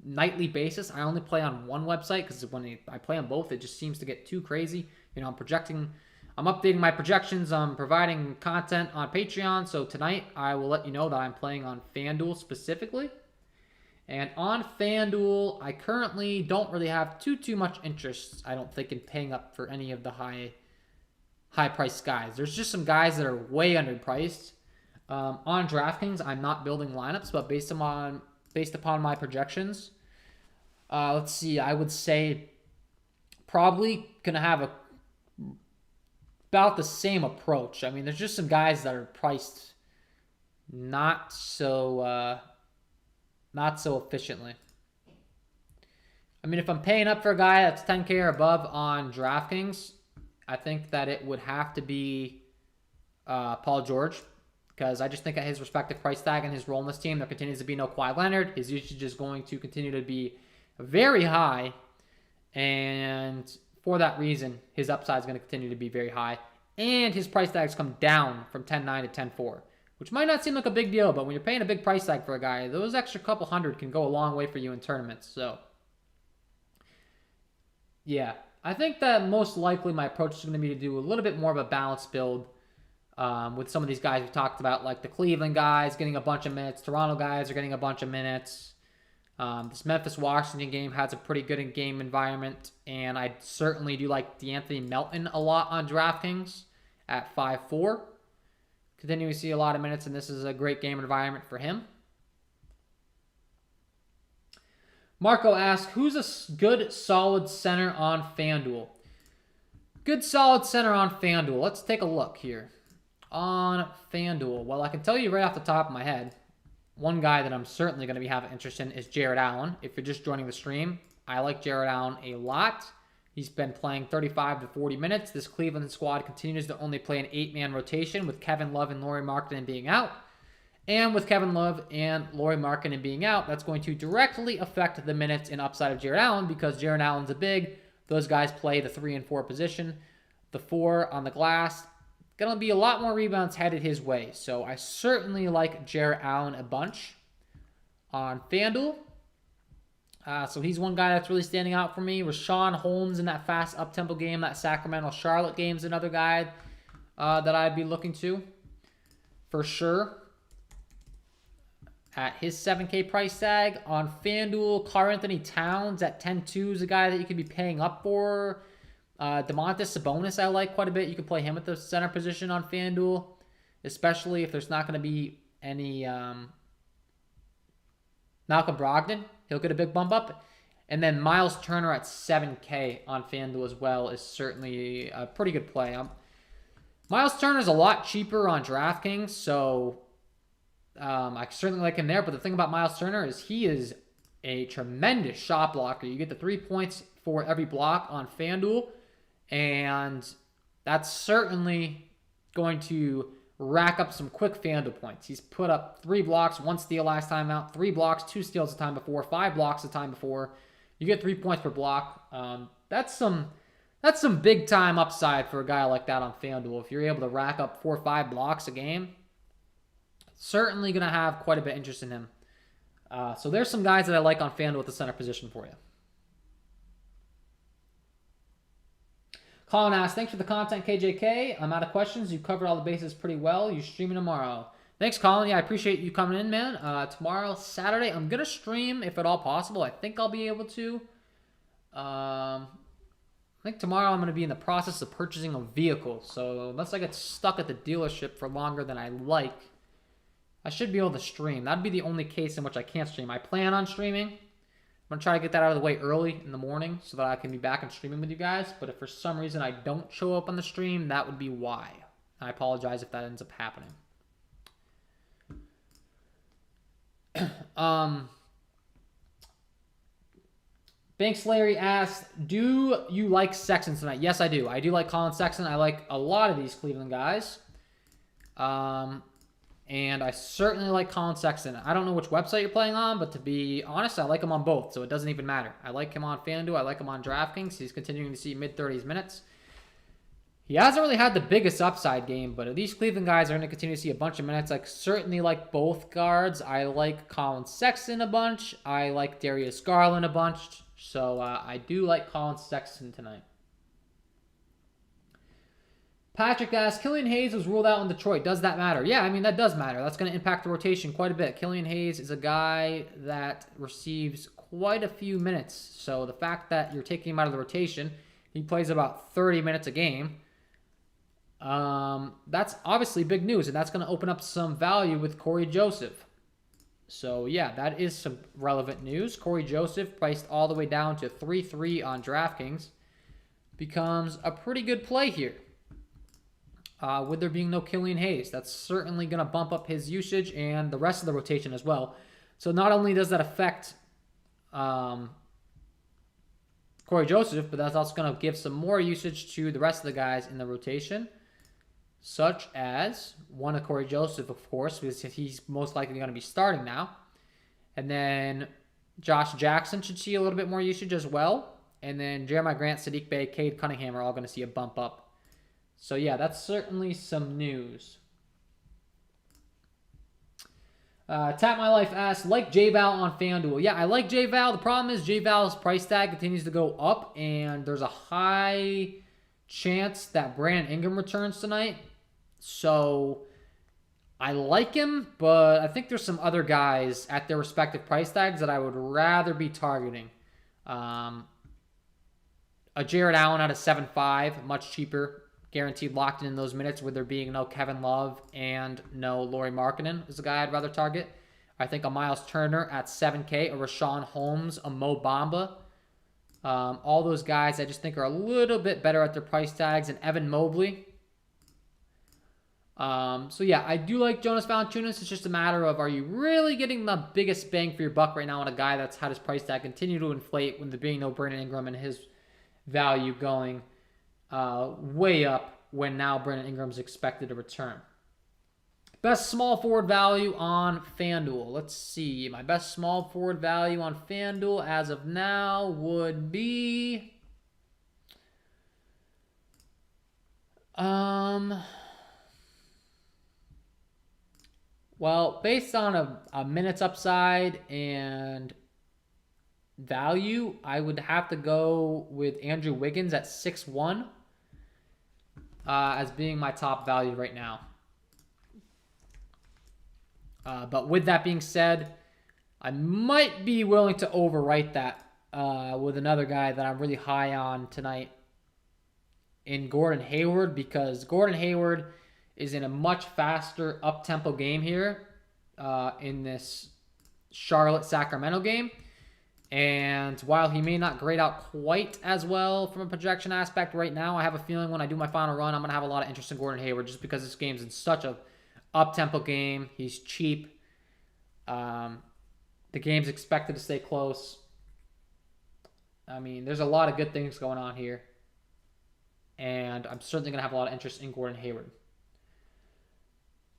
nightly basis. I only play on one website because when I play on both, it just seems to get too crazy. You know, I'm updating my projections. I'm providing content on Patreon. So tonight I will let you know that I'm playing on FanDuel specifically. And on FanDuel, I currently don't really have too much interest, I don't think, in paying up for any of the high priced guys. There's just some guys that are way underpriced. On DraftKings, I'm not building lineups, but based upon my projections, let's see, I would say probably gonna have about the same approach. I mean, there's just some guys that are priced not so efficiently. I mean, if I'm paying up for a guy that's 10K or above on DraftKings, I think that it would have to be Paul George, because I just think at his respective price tag and his role in this team, there continues to be no Kawhi Leonard. His usage is going to continue to be very high, and for that reason, his upside is going to continue to be very high, and his price tags come down from 10.9 to 10.4, which might not seem like a big deal, but when you're paying a big price tag for a guy, those extra couple hundred can go a long way for you in tournaments. So Yeah, I think that most likely my approach is going to be to do a little bit more of a balanced build with some of these guys we talked about, like the Cleveland guys getting a bunch of minutes, Toronto guys are getting a bunch of minutes. This Memphis-Washington game has a pretty good game environment, and I certainly do like D'Anthony Melton a lot on DraftKings at 5-4. Continuing to see a lot of minutes, and this is a great game environment for him. Marco asks, who's a good, solid center on FanDuel? Good, solid center on FanDuel. Let's take a look here. On FanDuel, well, I can tell you right off the top of my head, one guy that I'm certainly going to be having interest in is Jared Allen. If you're just joining the stream, I like Jared Allen a lot. He's been playing 35 to 40 minutes. This Cleveland squad continues to only play an 8-man rotation with Kevin Love and Lauri Markkanen being out. And with Kevin Love and Lauri Markkanen being out, that's going to directly affect the minutes and upside of Jared Allen because Jared Allen's a big. Those guys play the 3 and 4 position. The 4 on the glass. Going to be a lot more rebounds headed his way. So I certainly like Jared Allen a bunch on FanDuel. So he's one guy that's really standing out for me. Rashawn Holmes in that fast up-tempo game, that Sacramento-Charlotte game is another guy that I'd be looking to for sure. At his 7K price tag on FanDuel, Karl-Anthony Towns at 10-2 is a guy that you could be paying up for. Domantas Sabonis I like quite a bit. You can play him at the center position on FanDuel, especially if there's not going to be any Malcolm Brogdon. He'll get a big bump up. And then Miles Turner at 7K on FanDuel as well is certainly a pretty good play. Miles Turner is a lot cheaper on DraftKings, so I certainly like him there. But the thing about Miles Turner is he is a tremendous shot blocker. You get the 3 points for every block on FanDuel, and that's certainly going to rack up some quick FanDuel points. He's put up 3 blocks, 1 steal last time out, 3 blocks, 2 steals the time before, 5 blocks the time before. You get 3 points per block. That's some big time upside for a guy like that on FanDuel. If you're able to rack up 4 or 5 blocks a game, certainly going to have quite a bit of interest in him. So there's some guys that I like on FanDuel at the center position for you. Colin asks, thanks for the content, KJK. I'm out of questions. You covered all the bases pretty well. You're streaming tomorrow. Thanks, Colin. Yeah, I appreciate you coming in, man. Tomorrow, Saturday, I'm going to stream if at all possible. I think I'll be able to. I think tomorrow I'm going to be in the process of purchasing a vehicle. So unless I get stuck at the dealership for longer than I like, I should be able to stream. That'd be the only case in which I can't stream. I plan on streaming. I'm going to try to get that out of the way early in the morning so that I can be back and streaming with you guys. But if for some reason I don't show up on the stream, that would be why. I apologize if that ends up happening. Banks Larry asked, do you like Sexton tonight? Yes, I do. I do like Colin Sexton. I like a lot of these Cleveland guys. And I certainly like Colin Sexton. I don't know which website you're playing on, but to be honest, I like him on both, so it doesn't even matter. I like him on FanDuel. I like him on DraftKings. He's continuing to see mid-30s minutes. He hasn't really had the biggest upside game, but these Cleveland guys are going to continue to see a bunch of minutes. I certainly like both guards. I like Colin Sexton a bunch. I like Darius Garland a bunch. So I do like Colin Sexton tonight. Patrick asks, Killian Hayes was ruled out in Detroit. Does that matter? Yeah, I mean, that does matter. That's going to impact the rotation quite a bit. Killian Hayes is a guy that receives quite a few minutes. So the fact that you're taking him out of the rotation, he plays about 30 minutes a game. That's obviously big news, and that's going to open up some value with Corey Joseph. So, yeah, that is some relevant news. Corey Joseph, priced all the way down to 3-3 on DraftKings, becomes a pretty good play here. With there being no Killian Hayes, that's certainly going to bump up his usage and the rest of the rotation as well. So not only does that affect Corey Joseph, but that's also going to give some more usage to the rest of the guys in the rotation, such as one of Corey Joseph, of course, because he's most likely going to be starting now. And then Josh Jackson should see a little bit more usage as well. And then Jeremiah Grant, Sadiq Bey, Cade Cunningham are all going to see a bump up. So, yeah, that's certainly some news. Tap My Life asks, like J-Val on FanDuel. Yeah, I like J-Val. The problem is J-Val's price tag continues to go up, and there's a high chance that Brandon Ingram returns tonight. So I like him, but I think there's some other guys at their respective price tags that I would rather be targeting. A Jared Allen at a 7.5, much cheaper, guaranteed locked in those minutes with there being no Kevin Love and no Lauri Markkanen is a guy I'd rather target. I think a Miles Turner at 7K, a Rashawn Holmes, a Mo Bamba. All those guys I just think are a little bit better at their price tags, and Evan Mobley. So yeah, I do like Jonas Valanciunas. It's just a matter of, are you really getting the biggest bang for your buck right now on a guy that's had his price tag continue to inflate when there being no Brandon Ingram and his value going way up when now Brandon Ingram's expected to return. Best small forward value on FanDuel. Let's see. My best small forward value on FanDuel as of now would be well, based on a minutes upside and value, I would have to go with Andrew Wiggins at 6-1 as being my top value right now. But with that being said, I might be willing to overwrite that with another guy that I'm really high on tonight in Gordon Hayward, because Gordon Hayward is in a much faster up-tempo game here in this Charlotte-Sacramento game. And while he may not grade out quite as well from a projection aspect right now, I have a feeling when I do my final run, I'm going to have a lot of interest in Gordon Hayward just because this game's in such a up-tempo game. He's cheap. The game's expected to stay close. I mean, there's a lot of good things going on here. And I'm certainly going to have a lot of interest in Gordon Hayward.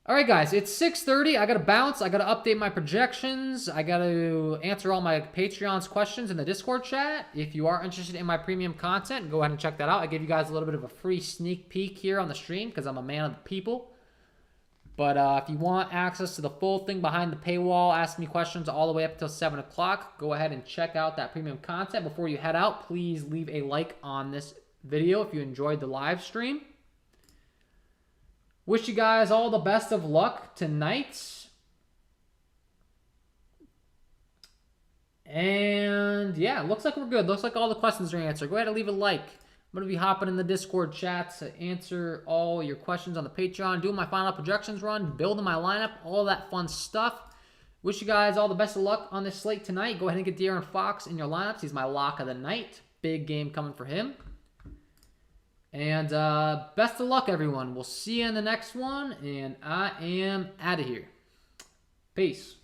All right, guys, it's 6:30. I got to bounce. I got to update my projections. I got to answer all my Patreon's questions in the Discord chat. If you are interested in my premium content, go ahead and check that out. I give you guys a little bit of a free sneak peek here on the stream because I'm a man of the people. But if you want access to the full thing behind the paywall, ask me questions all the way up until 7 o'clock, go ahead and check out that premium content. Before you head out, please leave a like on this video if you enjoyed the live stream. Wish you guys all the best of luck tonight. And yeah, looks like we're good. Looks like all the questions are answered. Go ahead and leave a like. I'm going to be hopping in the Discord chat to answer all your questions on the Patreon, doing my final projections run, building my lineup, all that fun stuff. Wish you guys all the best of luck on this slate tonight. Go ahead and get De'Aaron Fox in your lineups. He's my lock of the night. Big game coming for him. And best of luck, everyone. We'll see you in the next one, and I am out of here. Peace.